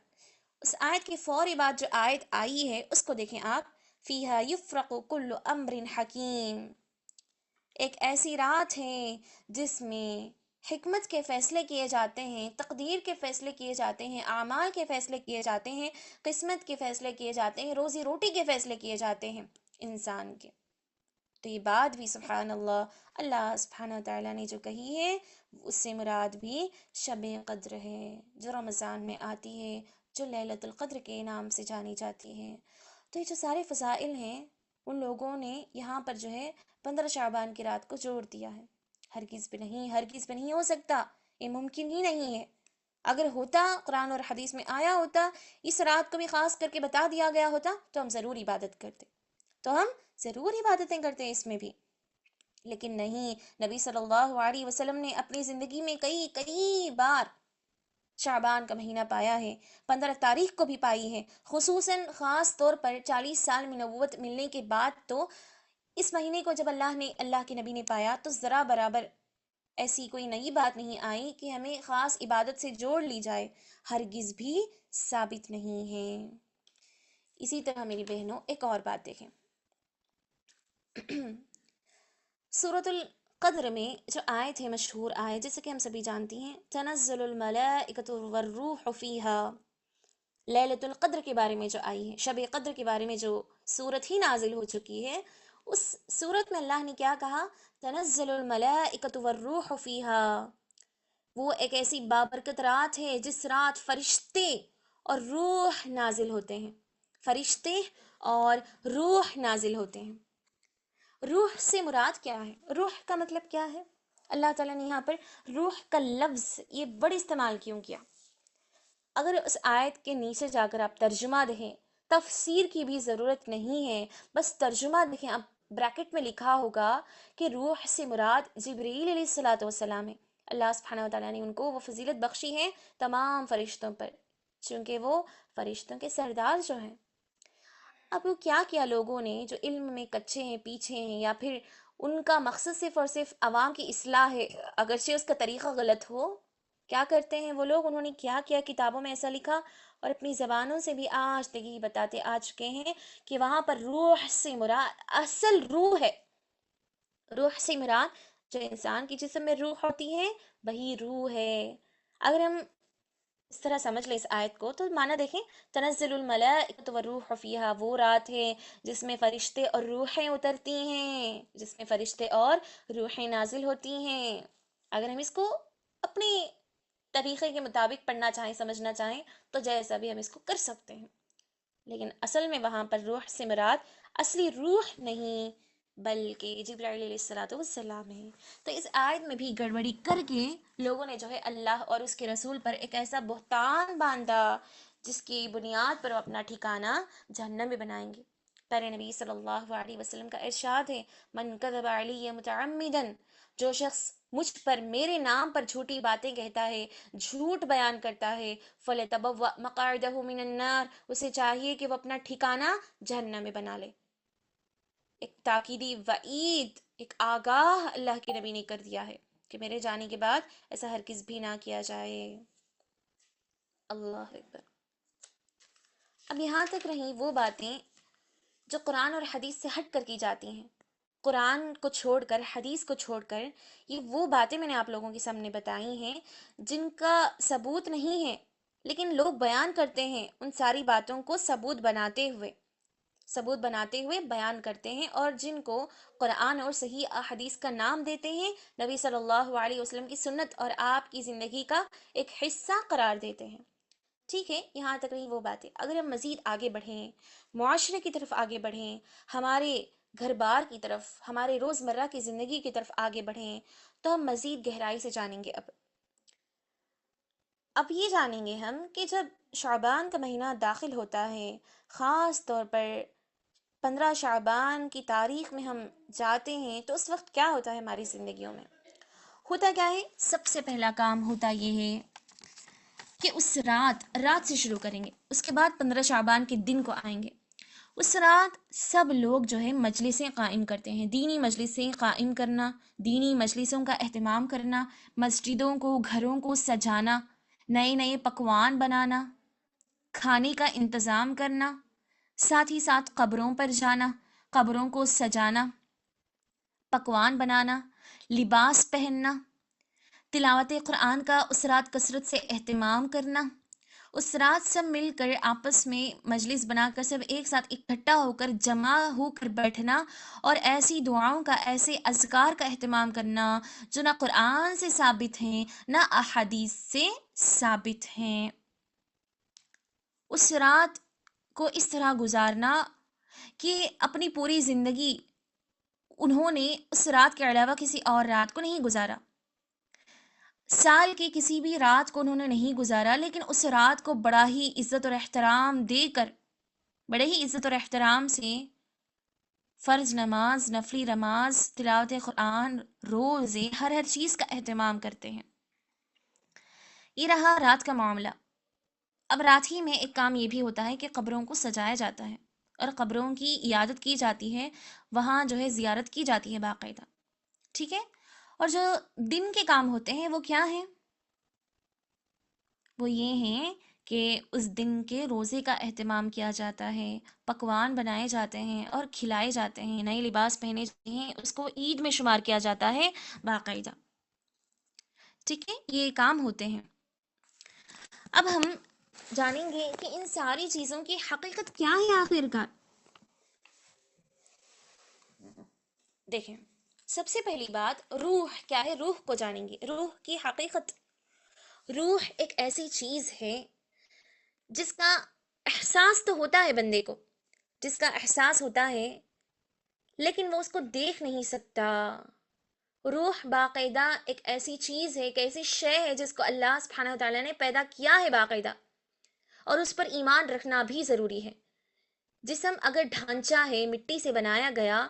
اس آیت کے فوری بعد جو آیت آئی ہے اس کو دیکھیں آپ، فیہا یفرق کل امر حکیم، ایک ایسی رات ہے جس میں حکمت کے فیصلے کیے جاتے ہیں، تقدیر کے فیصلے کیے جاتے ہیں، اعمال کے فیصلے کیے جاتے ہیں، قسمت کے فیصلے کیے جاتے ہیں، روزی روٹی کے فیصلے کیے جاتے ہیں انسان کے۔ تو یہ بات بھی سبحان اللہ، اللہ سبحانہ تعالیٰ نے جو کہی ہے اس سے مراد بھی شب قدر ہے، جو رمضان میں آتی ہے، جو لیلۃ القدر کے نام سے جانی جاتی ہے۔ تو یہ جو سارے فضائل ہیں ان لوگوں نے یہاں پر جو ہے 15 شعبان کی رات کو جوڑ دیا ہے۔ ہرگز بھی نہیں، ہرگز بھی نہیں ہو سکتا، یہ ممکن ہی نہیں ہے۔ اگر ہوتا، قرآن اور حدیث میں آیا ہوتا، اس رات کو بھی خاص کر کے بتا دیا گیا ہوتا، تو ہم ضرور عبادت کرتے، تو ہم ضرور عبادتیں کرتے ہیں اس میں بھی، لیکن نہیں، نبی صلی اللہ علیہ وسلم نے اپنی زندگی میں کئی کئی بار شعبان کا مہینہ پایا ہے، 15 تاریخ کو بھی پائی ہے، خصوصاً خاص طور پر 40 سال میں نبوت ملنے کے بعد تو اس مہینے کو جب اللہ کے نبی نے پایا تو ذرا برابر ایسی کوئی نئی بات نہیں آئی کہ ہمیں خاص عبادت سے جوڑ لی جائے، ہرگز بھی ثابت نہیں ہے۔ اسی طرح میری بہنوں ایک اور بات دیکھیں، سورۃ القدر میں جو آیت ہے، مشہور آیت جیسے کہ ہم سبھی جانتی ہیں، تنزل الملائکۃ والروح فیہا، لیلۃ القدر کے بارے میں جو آئی ہے، شب قدر کے بارے میں جو سورت ہی نازل ہو چکی ہے، اس سورت میں اللہ نے کیا کہا؟ تنزل الملائکۃ والروح فیہا، وہ ایک ایسی بابرکت رات ہے جس رات فرشتے اور روح نازل ہوتے ہیں، فرشتے اور روح نازل ہوتے ہیں۔ روح سے مراد کیا ہے؟ روح کا مطلب کیا ہے؟ اللہ تعالیٰ نے یہاں پر روح کا لفظ یہ بڑی استعمال کیوں کیا؟ اگر اس آیت کے نیچے جا کر آپ ترجمہ دیکھیں، تفسیر کی بھی ضرورت نہیں ہے، بس ترجمہ دیکھیں آپ، بریکٹ میں لکھا ہوگا کہ روح سے مراد جبریل علیہ الصلوۃ والسلام ہے۔ اللہ سبحانہ وتعالیٰ نے ان کو وہ فضیلت بخشی ہے تمام فرشتوں پر، چونکہ وہ فرشتوں کے سردار جو ہیں۔ اب وہ کیا کیا لوگوں نے جو علم میں کچے ہیں، پیچھے ہیں، یا پھر ان کا مقصد صرف اور صرف عوام کی اصلاح ہے، اگرچہ اس کا طریقہ غلط ہو، کیا کرتے ہیں وہ لوگ؟ انہوں نے کیا کیا، کتابوں میں ایسا لکھا اور اپنی زبانوں سے بھی آج تک یہ بتاتے آ چکے ہیں کہ وہاں پر روح سے مراد اصل روح ہے، روح سے مراد جو انسان کی جسم میں روح ہوتی ہے وہی روح ہے۔ اگر ہم اس طرح سمجھ لیں اس آیت کو تو معنی دیکھیں، تنزل الملائکۃ والروح فیہا، وہ رات ہے جس میں فرشتے اور روحیں اترتی ہیں، جس میں فرشتے اور روحیں نازل ہوتی ہیں۔ اگر ہم اس کو اپنے طریقے کے مطابق پڑھنا چاہیں، سمجھنا چاہیں تو جیسا بھی ہم اس کو کر سکتے ہیں، لیکن اصل میں وہاں پر روح سے مراد اصلی روح نہیں بلکہ جبرائیل علیہ الصلوۃ والسلام ہے۔ تو اس آیت میں بھی گڑبڑی کر کے لوگوں نے جو ہے اللہ اور اس کے رسول پر ایک ایسا بہتان باندھا جس کی بنیاد پر وہ اپنا ٹھکانہ جہنم میں بنائیں گے۔ پیارے نبی صلی اللہ علیہ وسلم کا ارشاد ہے، من کذب علی متعمدا، جو شخص مجھ پر میرے نام پر جھوٹی باتیں کہتا ہے، جھوٹ بیان کرتا ہے، فَلْيَتَبَوَّأْ مَقْعَدَهُ مِنَ النَّارِ، اسے چاہیے کہ وہ اپنا ٹھکانہ جہنم میں بنا لے۔ ایک تاکیدی وعید، ایک آگاہ اللہ کے نبی نے کر دیا ہے کہ میرے جانے کے بعد ایسا ہرگز بھی نہ کیا جائے۔ اللہ اکبر۔ اب یہاں تک رہیں وہ باتیں جو قرآن اور حدیث سے ہٹ کر کی جاتی ہیں، قرآن کو چھوڑ کر، حدیث کو چھوڑ کر، یہ وہ باتیں میں نے آپ لوگوں کے سامنے بتائی ہیں جن کا ثبوت نہیں ہے، لیکن لوگ بیان کرتے ہیں ان ساری باتوں کو ثبوت بناتے ہوئے، ثبوت بناتے ہوئے بیان کرتے ہیں، اور جن کو قرآن اور صحیح احادیث کا نام دیتے ہیں، نبی صلی اللہ علیہ وسلم کی سنت اور آپ کی زندگی کا ایک حصہ قرار دیتے ہیں۔ ٹھیک ہے، یہاں تک رہی وہ باتیں۔ اگر ہم مزید آگے بڑھیں، معاشرے کی طرف آگے بڑھیں، ہمارے گھر بار کی طرف، ہمارے روزمرہ کی زندگی کی طرف آگے بڑھیں، تو ہم مزید گہرائی سے جانیں گے۔ اب یہ جانیں گے ہم کہ جب شعبان کا مہینہ داخل ہوتا ہے، خاص طور پر 15 شعبان کی تاریخ میں ہم جاتے ہیں، تو اس وقت کیا ہوتا ہے ہماری زندگیوں میں؟ ہوتا کیا ہے؟ سب سے پہلا کام ہوتا یہ ہے کہ اس رات سے شروع کریں گے، اس کے بعد 15 شعبان کے دن کو آئیں گے۔ اس رات سب لوگ جو ہے مجلسیں قائم کرتے ہیں، دینی مجلسیں قائم کرنا، دینی مجلسوں کا اہتمام کرنا، مسجدوں کو، گھروں کو سجانا، نئے نئے پکوان بنانا، کھانے کا انتظام کرنا، ساتھ ہی ساتھ قبروں پر جانا، قبروں کو سجانا، پکوان بنانا، لباس پہننا، تلاوت قرآن کا اس رات کثرت سے اہتمام کرنا، اس رات سب مل کر آپس میں مجلس بنا کر سب ایک ساتھ اکٹھا ہو کر جمع ہو کر بیٹھنا، اور ایسی دعاؤں کا، ایسے اذکار کا اہتمام کرنا جو نہ قرآن سے ثابت ہیں نہ احادیث سے ثابت ہیں۔ اس رات کو اس طرح گزارنا کہ اپنی پوری زندگی انہوں نے اس رات کے علاوہ کسی اور رات کو نہیں گزارا، سال کی کسی بھی رات کو انہوں نے نہیں گزارا، لیکن اس رات کو بڑا ہی عزت اور احترام دے کر، بڑے ہی عزت اور احترام سے فرض نماز، نفلی نماز، تلاوت قرآن، روزے، ہر چیز کا اہتمام کرتے ہیں۔ یہ رہا رات کا معاملہ۔ اب رات ہی میں ایک کام یہ بھی ہوتا ہے کہ قبروں کو سجایا جاتا ہے اور قبروں کی عیادت کی جاتی ہے، وہاں جو ہے زیارت کی جاتی ہے باقاعدہ۔ ٹھیک ہے، اور جو دن کے کام ہوتے ہیں وہ کیا ہیں؟ وہ یہ ہیں کہ اس دن کے روزے کا اہتمام کیا جاتا ہے، پکوان بنائے جاتے ہیں اور کھلائے جاتے ہیں، نئے لباس پہنے جاتے ہیں، اس کو عید میں شمار کیا جاتا ہے باقاعدہ۔ ٹھیک ہے، یہ کام ہوتے ہیں۔ اب ہم جانیں گے کہ ان ساری چیزوں کی حقیقت کیا ہے آخر کار۔ دیکھیں، سب سے پہلی بات روح کیا ہے، روح کو جانیں گے، روح کی حقیقت۔ روح ایک ایسی چیز ہے جس کا احساس تو ہوتا ہے بندے کو، جس کا احساس ہوتا ہے لیکن وہ اس کو دیکھ نہیں سکتا۔ روح باقاعدہ ایک ایسی چیز ہے، ایک ایسی شے ہے جس کو اللہ سبحانہ وتعالیٰ نے پیدا کیا ہے باقاعدہ، اور اس پر ایمان رکھنا بھی ضروری ہے۔ جسم اگر ڈھانچہ ہے، مٹی سے بنایا گیا،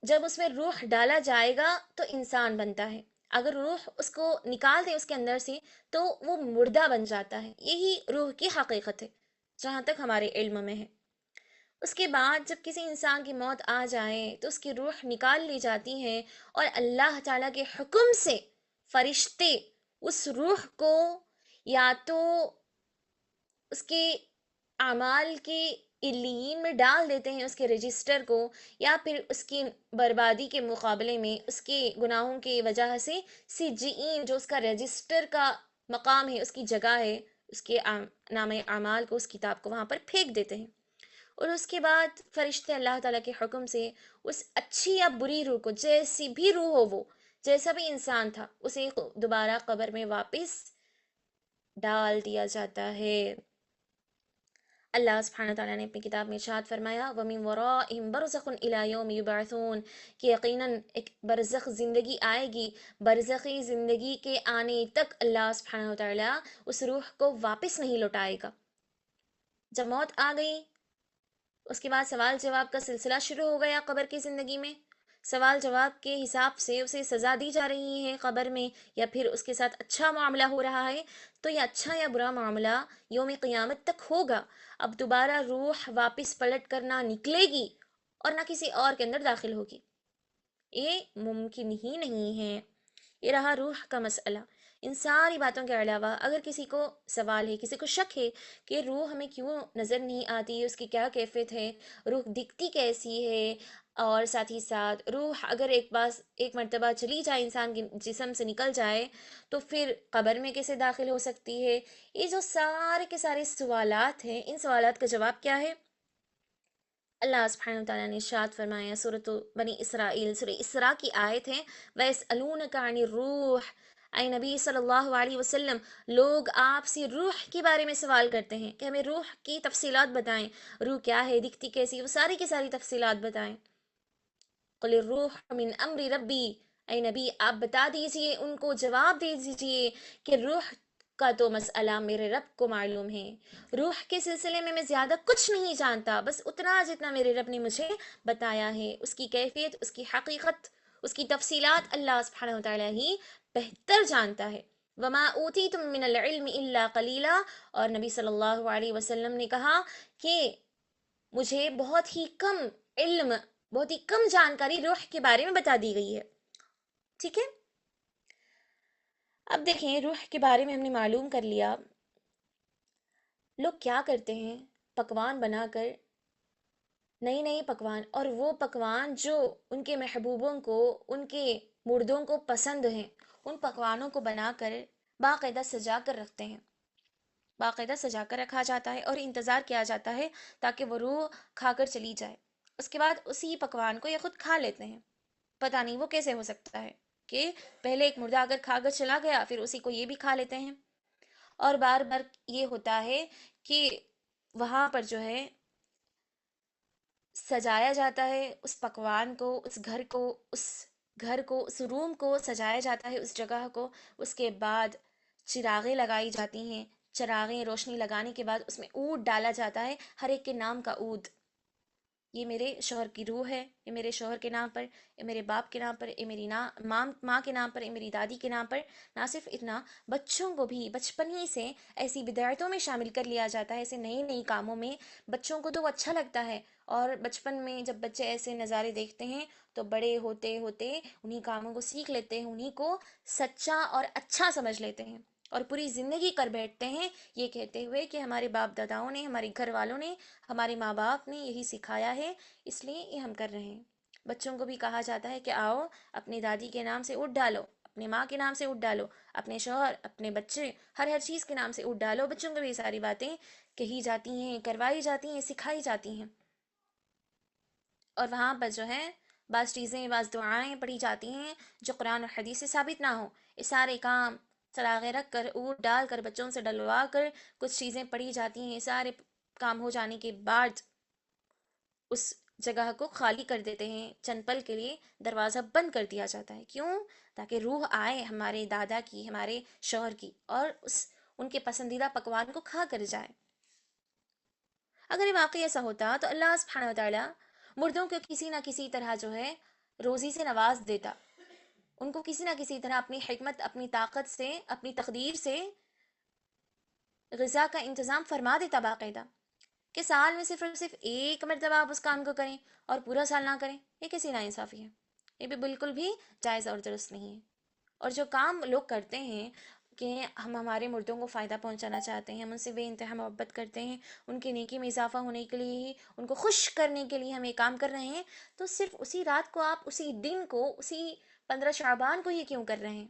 جب اس میں روح ڈالا جائے گا تو انسان بنتا ہے، اگر روح اس کو نکال دے اس کے اندر سے تو وہ مردہ بن جاتا ہے۔ یہی روح کی حقیقت ہے جہاں تک ہمارے علم میں ہے۔ اس کے بعد جب کسی انسان کی موت آ جائے تو اس کی روح نکال لی جاتی ہے، اور اللہ تعالیٰ کے حکم سے فرشتے اس روح کو یا تو اس کے اعمال کے علیین میں ڈال دیتے ہیں، اس کے رجسٹر کو، یا پھر اس کی بربادی کے مقابلے میں اس کے گناہوں کی وجہ سے سجین جو اس کا رجسٹر کا مقام ہے، اس کی جگہ ہے، اس کے نام اعمال کو، اس کتاب کو وہاں پر پھینک دیتے ہیں۔ اور اس کے بعد فرشتے اللہ تعالیٰ کے حکم سے اس اچھی یا بری روح کو، جیسی بھی روح ہو، وہ جیسا بھی انسان تھا، اسے دوبارہ قبر میں واپس ڈال دیا جاتا ہے۔ اللہ سبحانہ تعالیٰ نے اپنی کتاب میں ارشاد فرمایا وَمِن وَرَائِهِمْ بَرْزَخٌ إِلَى يَوْمِ يُبْعَثُونَ، کہ یقیناً ایک برزخ زندگی آئے گی، برزخی زندگی کے آنے تک اللہ سبحانہ تعالیٰ اس روح کو واپس نہیں لوٹائے گا۔ جب موت آ گئی، اس کے بعد سوال جواب کا سلسلہ شروع ہو گیا قبر کی زندگی میں۔ سوال جواب کے حساب سے اسے سزا دی جا رہی ہے قبر میں، یا پھر اس کے ساتھ اچھا معاملہ ہو رہا ہے، تو یہ اچھا یا برا معاملہ یوم قیامت تک ہوگا۔ اب دوبارہ روح واپس پلٹ کر نہ نکلے گی اور نہ کسی اور کے اندر داخل ہوگی، یہ ممکن ہی نہیں ہے۔ یہ رہا روح کا مسئلہ۔ ان ساری باتوں کے علاوہ اگر کسی کو سوال ہے، کسی کو شک ہے کہ روح ہمیں کیوں نظر نہیں آتی، اس کی کیا کیفیت ہے، روح دکھتی کیسی ہے، اور ساتھ ہی ساتھ روح اگر ایک مرتبہ چلی جائے، انسان کے جسم سے نکل جائے، تو پھر قبر میں کیسے داخل ہو سکتی ہے، یہ جو سارے کے سارے سوالات ہیں، ان سوالات کا جواب کیا ہے؟ اللہ سبحانہ وتعالیٰ نے ارشاد فرمایا سورۃ بنی اسرائیل سورہ اسراء کی آیت ہے وَيَسْأَلُونَكَ عَنِ الرُّوحِ، اے نبی صلی اللہ علیہ وسلم، لوگ آپ سے روح کے بارے میں سوال کرتے ہیں کہ ہمیں روح کی تفصیلات بتائیں، روح کیا ہے، دکھتی کیسی، وہ ساری کی ساری تفصیلات بتائیں۔ قل الروح من امر ربی، اے نبی آپ بتا دیجئے، ان کو جواب دے دیجئے کہ روح کا تو مسئلہ میرے رب کو معلوم ہے، روح کے سلسلے میں زیادہ کچھ نہیں جانتا، بس اتنا جتنا میرے رب نے مجھے بتایا ہے، اس کی کیفیت، اس کی حقیقت، اس کی تفصیلات اللہ سبحانہ وتعالی ہی بہتر جانتا ہے۔ وما اوتیتم من العلم الا قلیلا، اور نبی صلی اللہ علیہ وسلم نے کہا کہ مجھے بہت ہی کم علم، بہت ہی کم جانکاری روح کے بارے میں بتا دی گئی ہے۔ ٹھیک ہے، اب دیکھیں روح کے بارے میں ہم نے معلوم کر لیا، لوگ کیا کرتے ہیں پکوان بنا کر، نئی نئی پکوان، اور وہ پکوان جو ان کے محبوبوں کو، ان کے مردوں کو پسند ہیں، ان پکوانوں کو بنا کر باقاعدہ سجا کر رکھتے ہیں، باقاعدہ سجا کر رکھا جاتا ہے اور انتظار کیا جاتا ہے تاکہ وہ روح کھا کر چلی جائے، اس کے بعد اسی پکوان کو یہ خود کھا لیتے ہیں۔ پتہ نہیں وہ کیسے ہو سکتا ہے کہ پہلے ایک مردہ اگر کھا کر چلا گیا پھر اسی کو یہ بھی کھا لیتے ہیں، اور بار بار یہ ہوتا ہے کہ وہاں پر جو ہے سجایا جاتا ہے اس پکوان کو، اس گھر کو، اس گھر کو، اس روم کو سجایا جاتا ہے، اس جگہ کو، اس کے بعد چراغیں لگائی جاتی ہیں، چراغیں روشنی لگانے کے بعد اس میں اود ڈالا جاتا ہے، ہر ایک کے نام کا اود، یہ میرے شوہر کی روح ہے، یہ میرے شوہر کے نام پر، یہ میرے باپ کے نام پر، یہ میری ماں کے نام پر، یہ میری دادی کے نام پر۔ نہ صرف اتنا، بچوں کو بھی بچپن ہی سے ایسی بدعتوں میں شامل کر لیا جاتا ہے، ایسے نئی نئی کاموں میں بچوں کو تو وہ اچھا لگتا ہے، اور بچپن میں جب بچے ایسے نظارے دیکھتے ہیں تو بڑے ہوتے ہوتے انہی کاموں کو سیکھ لیتے ہیں، انہی کو سچا اور اچھا سمجھ لیتے ہیں، اور پوری زندگی کر بیٹھتے ہیں یہ کہتے ہوئے کہ ہمارے باپ داداؤں نے، ہمارے گھر والوں نے، ہمارے ماں باپ نے یہی سکھایا ہے، اس لیے یہ ہم کر رہے ہیں۔ بچوں کو بھی کہا جاتا ہے کہ آؤ اپنی دادی کے نام سے اٹھ ڈالو، اپنے ماں کے نام سے اٹھ ڈالو، اپنے شوہر، اپنے بچے، ہر چیز کے نام سے اٹھ ڈالو، بچوں کو بھی یہ ساری باتیں کہی جاتی ہیں، کروائی جاتی ہیں، سکھائی جاتی ہیں، اور وہاں پر جو ہے بعض چیزیں، بعض دعائیں پڑھی جاتی ہیں جو قرآن اور حدیث سے ثابت نہ ہوں، یہ سارے کام چراغے رکھ کر، اونٹ ڈال کر، بچوں سے ڈلوا کر کچھ چیزیں پڑھی جاتی ہیں، یہ سارے کام ہو جانے کے بعد اس جگہ کو خالی کر دیتے ہیں، چند پل کے لیے دروازہ بند کر دیا جاتا ہے، کیوں؟ تاکہ روح آئے ہمارے دادا کی، ہمارے شوہر کی، اور ان کے پسندیدہ پکوان کو کھا کر جائے۔ اگر یہ واقعی ایسا ہوتا تو اللہ سبحانہ وتعالی مردوں کو کسی نہ کسی طرح جو ہے روزی سے نواز دیتا، ان کو کسی نہ کسی طرح اپنی حکمت، اپنی طاقت سے، اپنی تقدیر سے غذا کا انتظام فرما دیتا باقاعدہ، کہ سال میں صرف اور صرف ایک مرتبہ آپ اس کام کو کریں اور پورا سال نہ کریں، یہ کیسی ناانصافی ہے، یہ بھی بالکل بھی جائز اور درست نہیں ہے۔ اور جو کام لوگ کرتے ہیں کہ ہم ہمارے مردوں کو فائدہ پہنچانا چاہتے ہیں، ہم ان سے بے انتہا محبت کرتے ہیں، ان کی نیکی میں اضافہ ہونے کے لیے ہی، ان کو خوش کرنے کے لیے ہم یہ کام کر رہے ہیں، تو صرف اسی رات کو، آپ اسی دن کو، اسی 15 شعبان کو یہ کیوں کر رہے ہیں؟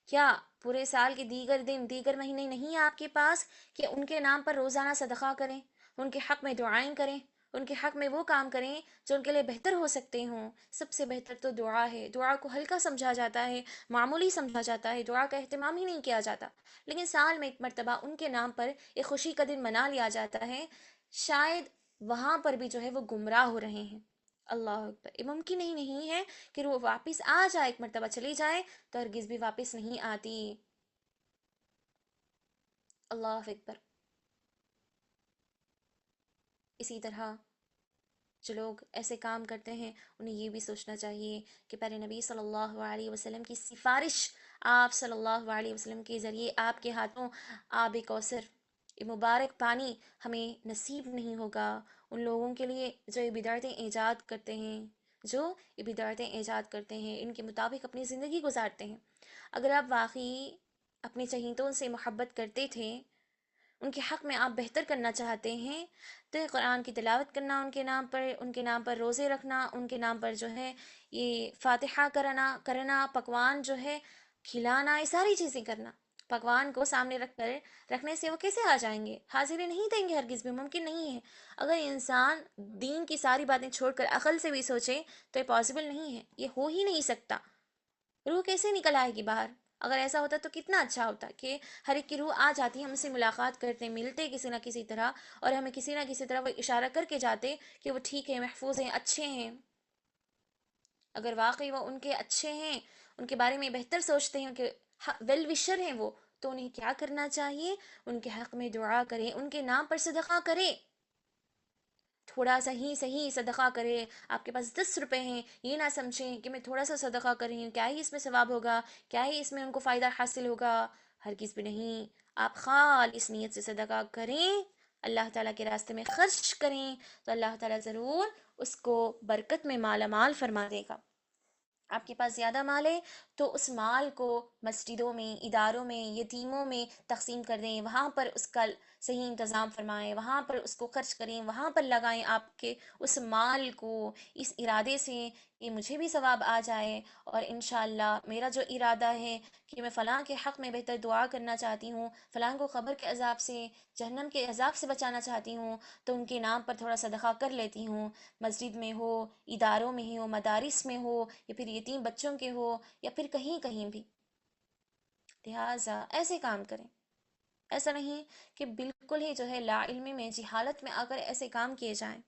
کیا پورے سال کے دیگر دن، دیگر مہینے نہیں ہیں آپ کے پاس کہ ان کے نام پر روزانہ صدقہ کریں، ان کے حق میں دعائیں کریں، ان کے حق میں وہ کام کریں جو ان کے لیے بہتر ہو سکتے ہوں؟ سب سے بہتر تو دعا ہے، دعا کو ہلکا سمجھا جاتا ہے، معمولی سمجھا جاتا ہے، دعا کا اہتمام ہی نہیں کیا جاتا، لیکن سال میں ایک مرتبہ ان کے نام پر ایک خوشی کا دن منا لیا جاتا ہے، شاید وہاں پر بھی جو ہے وہ گمراہ ہو رہے ہیں۔ اللہ اکبر، یہ ممکن ہی نہیں ہے کہ وہ واپس آ جائے، ایک مرتبہ چلی جائے تو ہرگز بھی واپس نہیں آتی۔ اللہ اکبر۔ اسی طرح جو لوگ ایسے کام کرتے ہیں انہیں یہ بھی سوچنا چاہیے کہ پہلے نبی صلی اللہ علیہ وسلم کی سفارش، آپ صلی اللہ علیہ وسلم کے ذریعے، آپ کے ہاتھوں آب کوثر، یہ مبارک پانی ہمیں نصیب نہیں ہوگا ان لوگوں کے لیے جو یہ بدعتیں ایجاد کرتے ہیں، جو یہ بدعتیں ایجاد کرتے ہیں، ان کے مطابق اپنی زندگی گزارتے ہیں۔ اگر آپ واقعی اپنے چہیتوں سے محبت کرتے تھے، ان کے حق میں آپ بہتر کرنا چاہتے ہیں، تو قرآن کی تلاوت کرنا ان کے نام پر، ان کے نام پر روزے رکھنا، ان کے نام پر جو ہے یہ فاتحہ کرنا، پکوان جو ہے کھلانا، یہ ساری چیزیں کرنا، پکوان کو سامنے رکھنے سے وہ کیسے آ جائیں گے؟ حاضر نہیں دیں گے، ہرگز بھی ممکن نہیں ہے۔ اگر انسان دین کی ساری باتیں چھوڑ کر عقل سے بھی سوچے تو یہ پاسبل نہیں ہے، یہ ہو ہی نہیں سکتا۔ روح کیسے نکل آئے گی باہر؟ اگر ایسا ہوتا تو کتنا اچھا ہوتا کہ ہر ایک کی روح آ جاتی، ہم سے ملاقات کرتے، ملتے کسی نہ کسی طرح، اور ہمیں کسی نہ کسی طرح وہ اشارہ کر کے جاتے کہ وہ ٹھیک ہے، محفوظ ہیں، اچھے ہیں۔ اگر واقعی وہ ان کے اچھے ہیں، ان کے بارے میں بہتر سوچتے ہیں، ان کے ویل وشر ہیں وہ، تو انہیں کیا کرنا چاہیے؟ ان کے حق میں دعا کریں، ان کے نام پر صدقہ کریں، تھوڑا سا ہی صحیح صدقہ کرے۔ آپ کے پاس 10 روپے ہیں، یہ نہ سمجھیں کہ میں تھوڑا سا صدقہ کر رہی ہوں، کیا ہی اس میں ثواب ہوگا، کیا ہی اس میں ان کو فائدہ حاصل ہوگا؟ ہرگز بھی نہیں۔ آپ خالص نیت سے صدقہ کریں، اللہ تعالیٰ کے راستے میں خرچ کریں، تو اللہ تعالیٰ ضرور اس کو برکت میں مالا مال فرما دے گا۔ آپ کے پاس زیادہ مال ہے تو اس مال کو مسجدوں میں، اداروں میں، یتیموں میں تقسیم کر دیں، وہاں پر اس کا صحیح انتظام فرمائیں، وہاں پر اس کو خرچ کریں، وہاں پر لگائیں آپ کے اس مال کو، اس ارادے سے کہ مجھے بھی ثواب آ جائے، اور انشاءاللہ میرا جو ارادہ ہے کہ میں فلاں کے حق میں بہتر دعا کرنا چاہتی ہوں، فلاں کو قبر کے عذاب سے، جہنم کے عذاب سے بچانا چاہتی ہوں، تو ان کے نام پر تھوڑا صدقہ کر لیتی ہوں، مسجد میں ہو، اداروں میں ہو، مدارس میں ہو، یا پھر یتیم بچوں کے ہو، یا پھر کہیں کہیں بھی۔ لہٰذا ایسے کام کریں، ایسا نہیں کہ بالکل ہی جو ہے لا علمی میں، جہالت میں آ کر ایسے کام کیے جائیں۔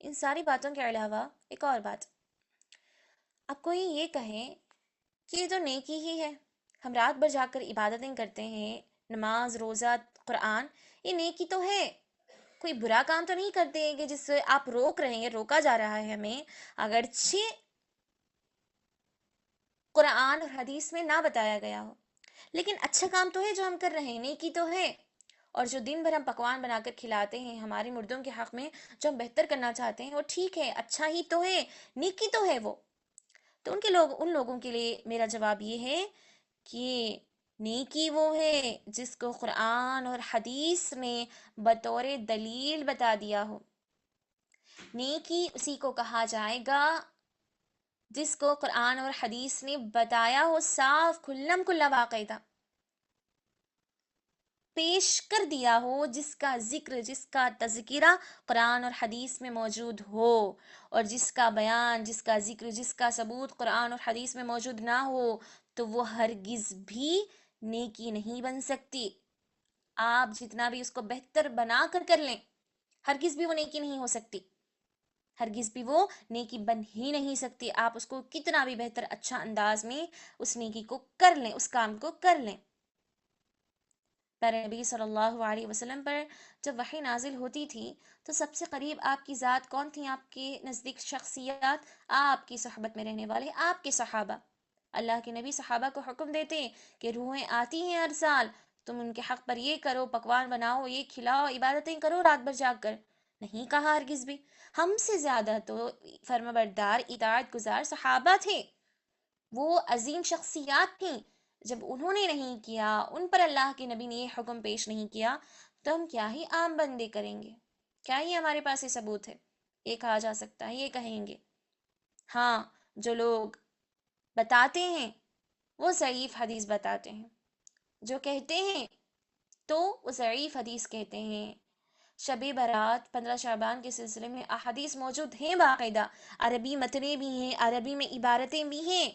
ان ساری باتوں کے علاوہ ایک اور بات، اب کوئی یہ کہے کہ یہ تو نیکی ہی ہے، ہم رات بھر جا کر عبادتیں کرتے ہیں، نماز، روزہ، قرآن، یہ نیکی تو ہے، کوئی برا کام تو نہیں کرتے کہ جس سے آپ روک رہے ہیں، روکا جا رہا ہے ہمیں، اگرچہ قرآن اور حدیث میں نہ بتایا گیا ہو، لیکن اچھا کام تو ہے جو ہم کر رہے ہیں، نیکی تو ہے۔ اور جو دن بھر ہم پکوان بنا کر کھلاتے ہیں ہمارے مردوں کے حق میں، جو ہم بہتر کرنا چاہتے ہیں، وہ ٹھیک ہے، اچھا ہی تو ہے، نیکی تو ہے وہ۔ تو ان لوگوں کے لیے میرا جواب یہ ہے کہ نیکی وہ ہے جس کو قرآن اور حدیث نے بطور دلیل بتا دیا ہو۔ نیکی اسی کو کہا جائے گا جس کو قرآن اور حدیث نے بتایا ہو، صاف کھلم کھلا واقعہ پیش کر دیا ہو، جس کا ذکر، جس کا تذکرہ قرآن اور حدیث میں موجود ہو، اور جس کا بیان، جس کا ذکر، جس کا ثبوت قرآن اور حدیث میں موجود نہ ہو، تو وہ ہرگز بھی نیکی نہیں بن سکتی۔ آپ جتنا بھی اس کو بہتر بنا کر لیں، ہرگز بھی وہ نیکی نہیں ہو سکتی، ہرگز بھی وہ نیکی بن ہی نہیں سکتی۔ آپ اس کو کتنا بھی بہتر اچھا انداز میں اس نیکی کو کر لیں، اس کام کو کر لیں۔ پیارے نبی صلی اللہ علیہ وسلم پر جب وحی نازل ہوتی تھی تو سب سے قریب آپ کی ذات کون تھی؟ آپ کے نزدیک شخصیات، آپ کی صحبت میں رہنے والے آپ کے صحابہ۔ اللہ کے نبی صحابہ کو حکم دیتے کہ روحیں آتی ہیں ہر سال، تم ان کے حق پر یہ کرو، پکوان بناؤ، یہ کھلاؤ، عبادتیں کرو رات بھر جاگ کر۔ نہیں کہا ہرگز بھی۔ ہم سے زیادہ تو فرمانبردار، اطاعت گزار صحابہ تھے، وہ عظیم شخصیات تھیں۔ جب انہوں نے نہیں کیا، ان پر اللہ کے نبی نے یہ حکم پیش نہیں کیا، تو ہم کیا ہی عام بندے کریں گے؟ کیا ہی ہمارے پاس یہ ثبوت ہے؟ یہ کہا جا سکتا ہے، یہ کہیں گے۔ ہاں، جو لوگ بتاتے ہیں وہ ضعیف حدیث بتاتے ہیں، جو کہتے ہیں تو وہ ضعیف حدیث کہتے ہیں۔ شب برات 15 شعبان کے سلسلے میں احادیث موجود ہیں، باقاعدہ عربی متنیں بھی ہیں، عربی میں عبارتیں بھی ہیں،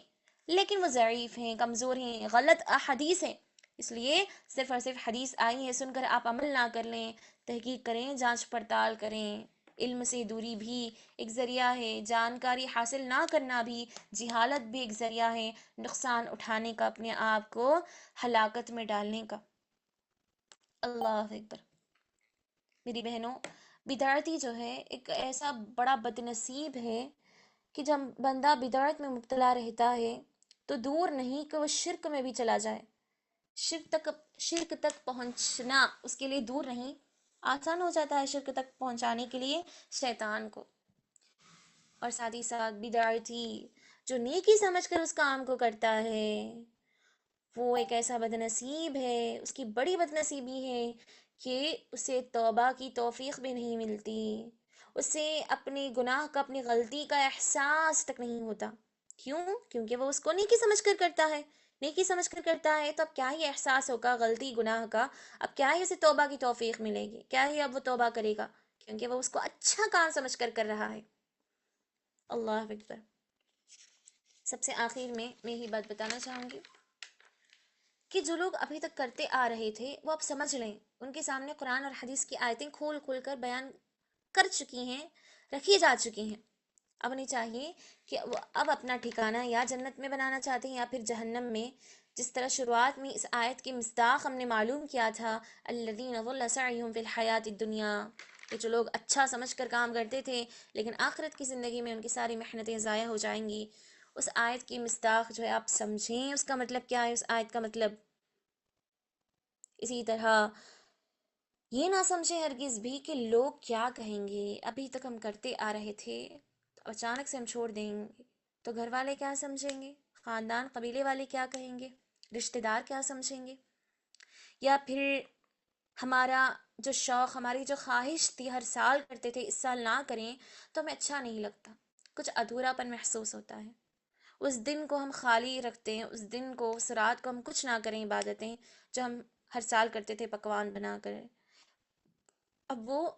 لیکن وہ ضعیف ہیں، کمزور ہیں، غلط احادیث ہیں۔ اس لیے صرف اور صرف حدیث آئی ہے سن کر آپ عمل نہ کر لیں، تحقیق کریں، جانچ پڑتال کریں۔ علم سے دوری بھی ایک ذریعہ ہے، جانکاری حاصل نہ کرنا بھی، جہالت بھی ایک ذریعہ ہے نقصان اٹھانے کا، اپنے آپ کو ہلاکت میں ڈالنے کا۔ اللہ اکبر۔ میری بہنوں، بدعتی جو ہے ایک ایسا بڑا بدنصیب ہے کہ جب بندہ بدعت میں مبتلا رہتا ہے تو دور نہیں کہ وہ شرک میں بھی چلا جائے، شرک تک پہنچنا اس کے لیے دور نہیں، آسان ہو جاتا ہے شرک تک پہنچانے کے لیے شیطان کو۔ اور ساتھ ہی ساتھ بدعتی جو نیکی سمجھ کر اس کام کو کرتا ہے، وہ ایک ایسا بدنصیب ہے، اس کی بڑی بدنصیبی ہے کہ اسے توبہ کی توفیق بھی نہیں ملتی، اسے اپنے گناہ کا، اپنی غلطی کا احساس تک نہیں ہوتا۔ کیوں؟ کیونکہ وہ اس کو نیکی سمجھ کر کرتا ہے، نیکی سمجھ کر کرتا ہے تو اب کیا ہی احساس ہوگا غلطی گناہ کا، اب کیا ہی اسے توبہ کی توفیق ملے گی، کیا ہی اب وہ توبہ کرے گا، کیونکہ وہ اس کو اچھا کام سمجھ کر کر رہا ہے۔ اللہ اکبر۔ سب سے آخر میں یہی بات بتانا چاہوں گی کہ جو لوگ ابھی تک کرتے آ رہے تھے وہ اب سمجھ لیں، ان کے سامنے قرآن اور حدیث کی آیتیں کھول کھول کر بیان کر چکی ہیں، رکھی جا چکی ہیں۔ اب انہیں چاہیے کہ وہ اب اپنا ٹھکانہ یا جنت میں بنانا چاہتے ہیں یا پھر جہنم میں، جس طرح شروعات میں اس آیت کی مصداق ہم نے معلوم کیا تھا، الذین ضل سعیہم فی الحیات الدنیا، کہ جو لوگ اچھا سمجھ کر کام کرتے تھے لیکن آخرت کی زندگی میں ان کی ساری محنتیں ضائع ہو جائیں گی۔ اس آیت کی مصداق جو ہے آپ سمجھیں، اس کا مطلب کیا ہے، اس آیت کا مطلب۔ اسی طرح یہ نہ سمجھیں ہرگز بھی کہ لوگ کیا کہیں گے، ابھی تک ہم کرتے آ رہے تھے تو اچانک سے ہم چھوڑ دیں گے تو گھر والے کیا سمجھیں گے، خاندان قبیلے والے کیا کہیں گے، رشتہ دار کیا سمجھیں گے، یا پھر ہمارا جو شوق، ہماری جو خواہش تھی ہر سال کرتے تھے اس سال نہ کریں تو ہمیں اچھا نہیں لگتا، کچھ ادھورا پن محسوس ہوتا ہے۔ اس دن کو ہم خالی رکھتے ہیں، اس دن کو، اس رات کو ہم کچھ نہ کریں عبادتیں جو ہم ہر سال کرتے تھے پکوان بنا کر، اب وہ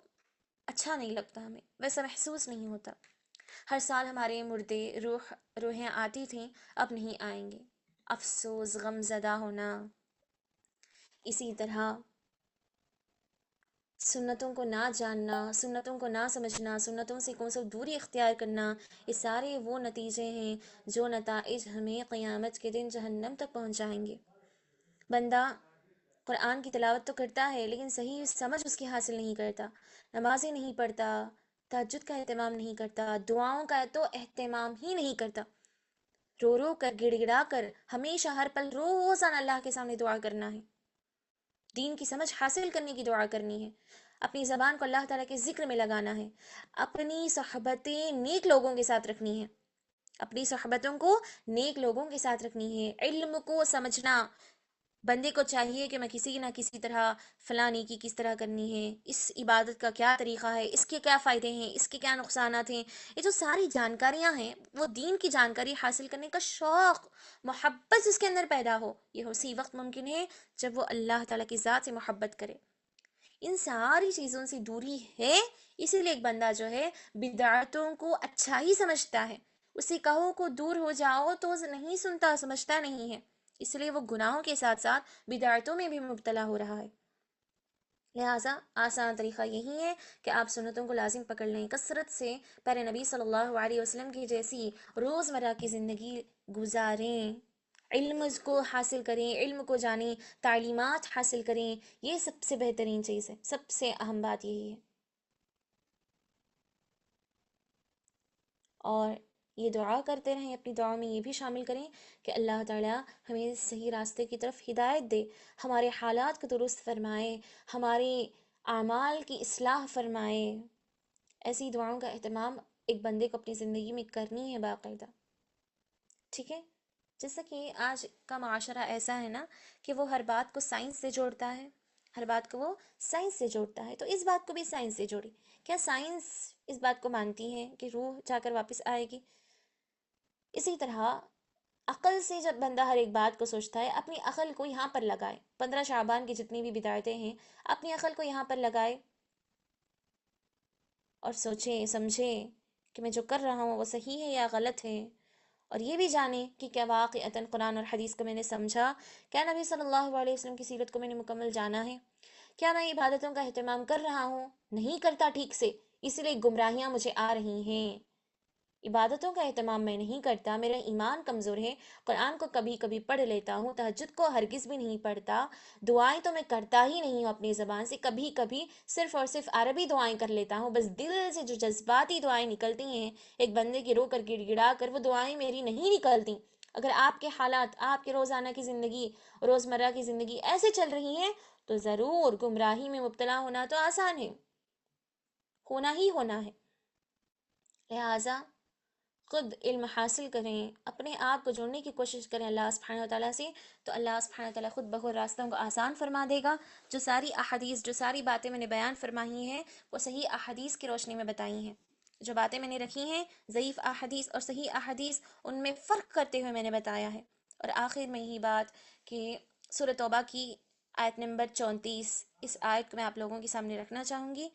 اچھا نہیں لگتا، ہمیں ویسا محسوس نہیں ہوتا۔ ہر سال ہمارے مردے روحیں آتی تھیں، اب نہیں آئیں گے، افسوس، غم زدہ ہونا۔ اسی طرح سنتوں کو نہ جاننا، سنتوں کو نہ سمجھنا، سنتوں سے کون سا دوری اختیار کرنا، یہ سارے وہ نتیجے ہیں جو نتائج ہمیں قیامت کے دن جہنم تک پہنچائیں گے۔ بندہ قرآن کی تلاوت تو کرتا ہے لیکن صحیح سمجھ اس کی حاصل نہیں کرتا، نمازیں نہیں پڑھتا، تہجد کا اہتمام نہیں کرتا، دعاؤں کا تو اہتمام ہی نہیں کرتا، رو رو کر گڑ گڑا کر ہمیشہ ہر پل روزانہ اللہ کے سامنے دعا کرنا ہے، دین کی سمجھ حاصل کرنے کی دعا کرنی ہے، اپنی زبان کو اللہ تعالیٰ کے ذکر میں لگانا ہے، اپنی صحبتیں نیک لوگوں کے ساتھ رکھنی ہے، اپنی صحبتوں کو نیک لوگوں کے ساتھ رکھنی ہے، علم کو سمجھنا۔ بندے کو چاہیے کہ میں کسی نہ کسی طرح فلاں نیکی کس طرح کرنی ہے، اس عبادت کا کیا طریقہ ہے، اس کے کیا فائدے ہیں، اس کے کیا نقصانات ہیں، یہ جو ساری جانکاریاں ہیں وہ دین کی جانکاری حاصل کرنے کا شوق، محبت جس کے اندر پیدا ہو، یہ اسی وقت ممکن ہے جب وہ اللہ تعالیٰ کی ذات سے محبت کرے۔ ان ساری چیزوں سے دوری ہے، اسی لیے ایک بندہ جو ہے بدعتوں کو اچھا ہی سمجھتا ہے، اسے کہو کو دور ہو جاؤ تو نہیں سنتا، سمجھتا نہیں ہے، اس لیے وہ گناہوں کے ساتھ ساتھ بدعتوں میں بھی مبتلا ہو رہا ہے۔ لہٰذا آسان طریقہ یہی ہے کہ آپ سنتوں کو لازم پکڑ لیں، کثرت سے پیارے نبی صلی اللہ علیہ وسلم کی جیسی روزمرہ کی زندگی گزاریں، علم کو حاصل کریں، علم کو جانیں، تعلیمات حاصل کریں، یہ سب سے بہترین چیز ہے، سب سے اہم بات یہی ہے۔ اور یہ دعا کرتے رہیں، اپنی دعاؤں میں یہ بھی شامل کریں کہ اللہ تعالیٰ ہمیں صحیح راستے کی طرف ہدایت دے، ہمارے حالات کو درست فرمائے، ہمارے اعمال کی اصلاح فرمائے۔ ایسی دعاؤں کا اہتمام ایک بندے کو اپنی زندگی میں کرنی ہے باقاعدہ، ٹھیک ہے؟ جیسا کہ آج کا معاشرہ ایسا ہے نا کہ وہ ہر بات کو سائنس سے جوڑتا ہے، ہر بات کو وہ سائنس سے جوڑتا ہے، تو اس بات کو بھی سائنس سے جوڑی۔ کیا سائنس اس بات کو مانتی ہے کہ روح جا کر واپس آئے گی؟ اسی طرح عقل سے جب بندہ ہر ایک بات کو سوچتا ہے، اپنی عقل کو یہاں پر لگائے، 15 شعبان کی جتنی بھی بدایتیں ہیں اپنی عقل کو یہاں پر لگائے اور سوچیں سمجھیں کہ میں جو کر رہا ہوں وہ صحیح ہے یا غلط ہے، اور یہ بھی جانیں کہ کیا واقعتاً قرآن اور حدیث کو میں نے سمجھا، کیا نبی صلی اللہ علیہ وسلم کی سیرت کو میں نے مکمل جانا ہے، کیا میں عبادتوں کا اہتمام کر رہا ہوں، نہیں کرتا ٹھیک سے، اسی لیے گمراہیاں مجھے آ رہی ہیں، عبادتوں کا اہتمام میں نہیں کرتا، میرا ایمان کمزور ہے، قرآن کو کبھی کبھی پڑھ لیتا ہوں، تہجد کو ہرگز بھی نہیں پڑھتا، دعائیں تو میں کرتا ہی نہیں ہوں اپنی زبان سے، کبھی کبھی صرف اور صرف عربی دعائیں کر لیتا ہوں، بس دل سے جو جذباتی دعائیں نکلتی ہیں ایک بندے کی رو کر گڑ گڑا کر، وہ دعائیں میری نہیں نکلتی۔ اگر آپ کے حالات، آپ کے روزانہ کی زندگی، روزمرہ کی زندگی ایسے چل رہی ہیں تو ضرور گمراہی میں مبتلا ہونا تو آسان ہے، ہونا ہی ہونا ہے۔ لہٰذا خود علم حاصل کریں، اپنے آپ کو جوڑنے کی کوشش کریں اللہ سبحانہ وتعالیٰ سے، تو اللہ سبحانہ وتعالیٰ خود بخود راستوں کو آسان فرما دے گا۔ جو ساری احادیث، جو ساری باتیں میں نے بیان فرمائی ہیں وہ صحیح احادیث کی روشنی میں بتائی ہیں، جو باتیں میں نے رکھی ہیں ضعیف احادیث اور صحیح احادیث، ان میں فرق کرتے ہوئے میں نے بتایا ہے، اور آخر میں یہی بات کہ سورہ توبہ کی آیت نمبر 34، اس آیت کو میں آپ لوگوں کے سامنے رکھنا چاہوں گی۔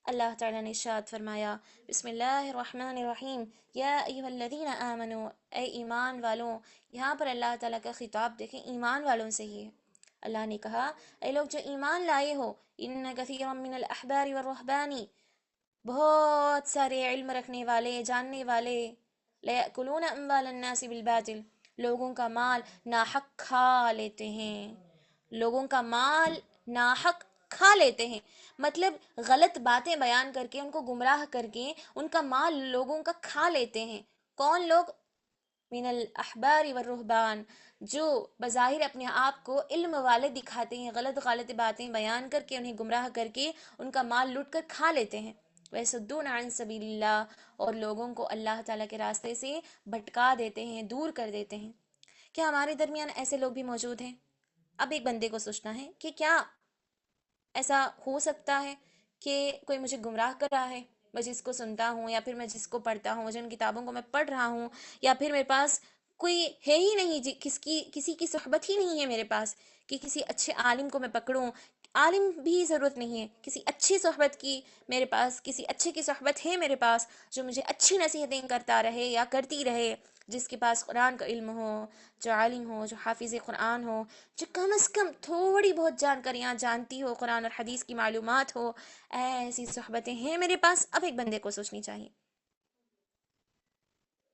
اللہ تعالیٰ نے ارشاد فرمایا، بسم اللہ الرحمن الرحیم، یا ایھا الذین آمنوا، اے ایمان والوں۔ یہاں پر اللہ تعالیٰ کا خطاب دیکھیں ایمان والوں سے ہی ہے۔ اللہ نے کہا اے لوگ جو ایمان لائے ہو، ان کثیرا من الاحبار والرہبان، بہت سارے علم رکھنے والے، جاننے والے، لَيَأْكُلُونَ أَمْوَالَ النَّاسِ بِالْبَاطِلِ، لوگوں کا مال ناحق کھا لیتے ہیں، لوگوں کا مال ناحق کھا لیتے ہیں، مطلب غلط باتیں بیان کر کے، ان کو گمراہ کر کے ان کا مال لوگوں کا کھا لیتے ہیں۔ کون لوگ؟ من الاحبار والرہبان، جو بظاہر اپنے آپ کو علم والے دکھاتے ہیں، غلط غلط باتیں بیان کر کے انہیں گمراہ کر کے ان کا مال لوٹ کر کھا لیتے ہیں۔ وَيَصُدُّونَ عَن سَبِيلِ اللَّهِ، اور لوگوں کو اللہ تعالیٰ کے راستے سے بھٹکا دیتے ہیں، دور کر دیتے ہیں۔ کیا ہمارے درمیان ایسے لوگ بھی موجود ہیں؟ اب ایک بندے کو سوچنا ہے کہ کیا ایسا ہو سکتا ہے کہ کوئی مجھے گمراہ کر رہا ہے، میں جس کو سنتا ہوں یا پھر میں جس کو پڑھتا ہوں، جن کتابوں کو میں پڑھ رہا ہوں، یا پھر میرے پاس کوئی ہے ہی نہیں، کسی کی صحبت ہی نہیں ہے میرے پاس کہ کسی اچھے عالم کو میں پکڑوں۔ عالم بھی ضرورت نہیں ہے، کسی اچھی صحبت کی میرے پاس، کسی اچھے کی صحبت ہے میرے پاس جو مجھے اچھی نصیحتیں کرتا رہے یا کرتی رہے، جس کے پاس قرآن کا علم ہو، جو عالم ہو، جو حافظ قرآن ہو، جو کم از کم تھوڑی بہت جانکاریاں جانتی ہو، قرآن اور حدیث کی معلومات ہو۔ ایسی صحبتیں ہیں میرے پاس۔ اب ایک بندے کو سوچنی چاہیے،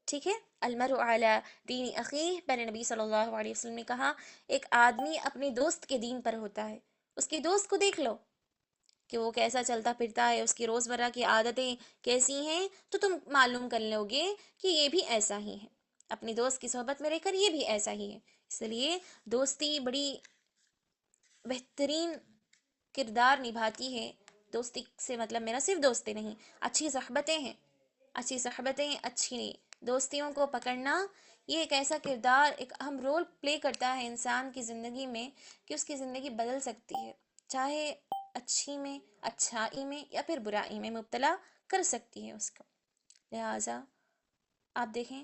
ٹھیک ہے؟ المرء علی دین اخیہ، پہلے نبی صلی اللہ علیہ وسلم نے کہا ایک آدمی اپنے دوست کے دین پر ہوتا ہے۔ اس کے دوست کو دیکھ لو کہ وہ کیسا چلتا پھرتا ہے، اس کی روزمرہ کی عادتیں کیسی ہیں، تو تم معلوم کر لو گے کہ یہ بھی ایسا ہی ہے، اپنے دوست کی صحبت میں رہ کر یہ بھی ایسا ہی ہے۔ اس لیے دوستی بڑی بہترین کردار نبھاتی ہے۔ دوستی سے مطلب میرا صرف دوستی نہیں، اچھی صحبتیں ہیں، اچھی صحبتیں، اچھی دوستیوں کو پکڑنا، یہ ایک ایسا کردار، ایک اہم رول پلے کرتا ہے انسان کی زندگی میں کہ اس کی زندگی بدل سکتی ہے، چاہے اچھی میں، اچھائی میں، یا پھر برائی میں مبتلا کر سکتی ہے اس کو۔ لہٰذا آپ دیکھیں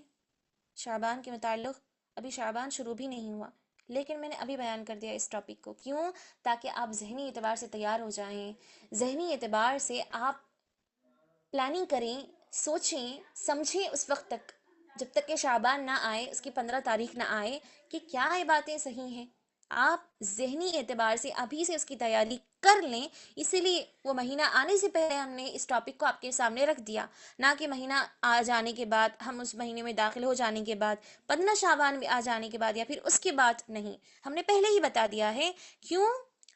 شعبان کے متعلق، ابھی شعبان شروع بھی نہیں ہوا لیکن میں نے ابھی بیان کر دیا اس ٹاپک کو، کیوں؟ تاکہ آپ ذہنی اعتبار سے تیار ہو جائیں، ذہنی اعتبار سے آپ پلاننگ کریں، سوچیں سمجھیں اس وقت تک، جب تک کہ شعبان نہ آئے، اس کی 15 تاریخ نہ آئے، کہ کیا یہ باتیں صحیح ہیں۔ آپ ذہنی اعتبار سے ابھی سے اس کی تیاری کر لیں، اسی لیے وہ مہینہ آنے سے پہلے ہم نے اس ٹاپک کو آپ کے سامنے رکھ دیا، نہ کہ مہینہ آ جانے کے بعد، ہم اس مہینے میں داخل ہو جانے کے بعد، 15 شعبان میں آ جانے کے بعد، یا پھر اس کے بعد نہیں، ہم نے پہلے ہی بتا دیا ہے۔ کیوں؟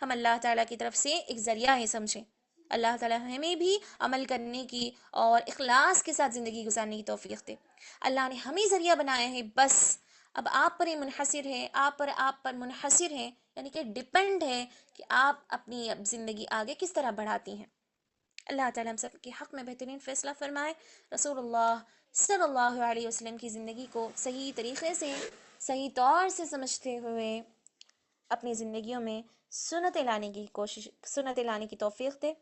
ہم اللہ تعالیٰ کی طرف سے ایک ذریعہ ہے، سمجھیں۔ اللہ تعالیٰ ہمیں بھی عمل کرنے کی اور اخلاص کے ساتھ زندگی گزارنے کی توفیق دے۔ اللہ نے ہمیں ذریعہ بنایا ہے، بس اب آپ پر یہ منحصر ہے، آپ پر منحصر ہے، یعنی کہ ڈیپینڈ ہے کہ آپ اپنی زندگی آگے کس طرح بڑھاتی ہیں۔ اللہ تعالیٰ ہم سب کے حق میں بہترین فیصلہ فرمائے۔ رسول اللہ صلی اللہ علیہ وسلم کی زندگی کو صحیح طریقے سے، صحیح طور سے سمجھتے ہوئے اپنی زندگیوں میں سنتیں لانے کی توفیق دے۔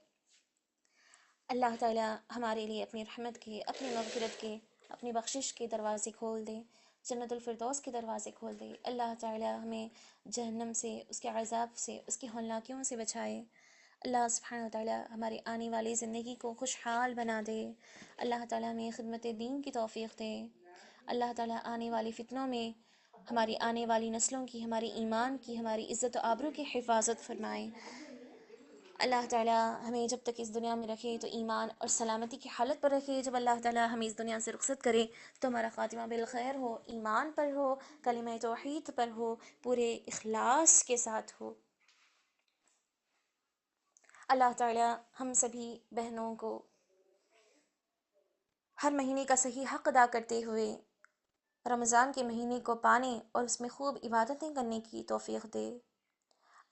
اللہ تعالیٰ ہمارے لیے اپنی رحمت کے، اپنی مغفرت کے، اپنی بخشش کے دروازے کھول دے، جنت الفردوس کے دروازے کھول دے۔ اللہ تعالیٰ ہمیں جہنم سے، اس کے عذاب سے، اس کی ہولناکیوں سے بچائے۔ اللہ سبحانہ وتعالیٰ ہمارے آنے والی زندگی کو خوشحال بنا دے۔ اللہ تعالیٰ ہمیں خدمت دین کی توفیق دے۔ اللہ تعالیٰ آنے والی فتنوں میں ہماری آنے والی نسلوں کی، ہمارے ایمان کی، ہماری عزت و آبرو کی حفاظت فرمائے۔ اللہ تعالیٰ ہمیں جب تک اس دنیا میں رکھے تو ایمان اور سلامتی کی حالت پر رکھے، جب اللہ تعالیٰ ہمیں اس دنیا سے رخصت کرے تو ہمارا خاتمہ بالخیر ہو، ایمان پر ہو، کلمہ توحید پر ہو، پورے اخلاص کے ساتھ ہو۔ اللہ تعالیٰ ہم سبھی بہنوں کو ہر مہینے کا صحیح حق ادا کرتے ہوئے رمضان کے مہینے کو پانے اور اس میں خوب عبادتیں کرنے کی توفیق دے۔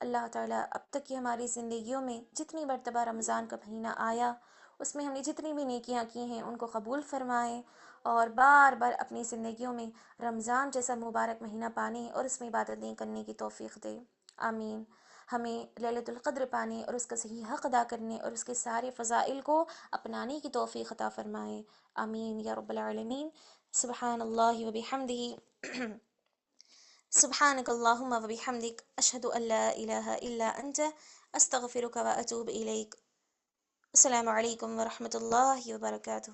اللہ تعالیٰ اب تک کی ہماری زندگیوں میں جتنی مرتبہ رمضان کا مہینہ آیا، اس میں ہم نے جتنی بھی نیکیاں کی ہیں ان کو قبول فرمائے، اور بار بار اپنی زندگیوں میں رمضان جیسا مبارک مہینہ پانے اور اس میں عبادتیں کرنے کی توفیق دے۔ آمین۔ ہمیں لیلۃ القدر پانے اور اس کا صحیح حق ادا کرنے اور اس کے سارے فضائل کو اپنانے کی توفیق عطا فرمائے۔ آمین یا رب العالمین۔ سبحان اللہ و بحمدہ، سبحانك اللهم وبحمدك أشهد أن لا إله إلا أنت أستغفرك وأتوب إليك. السلام عليكم ورحمة الله وبركاته.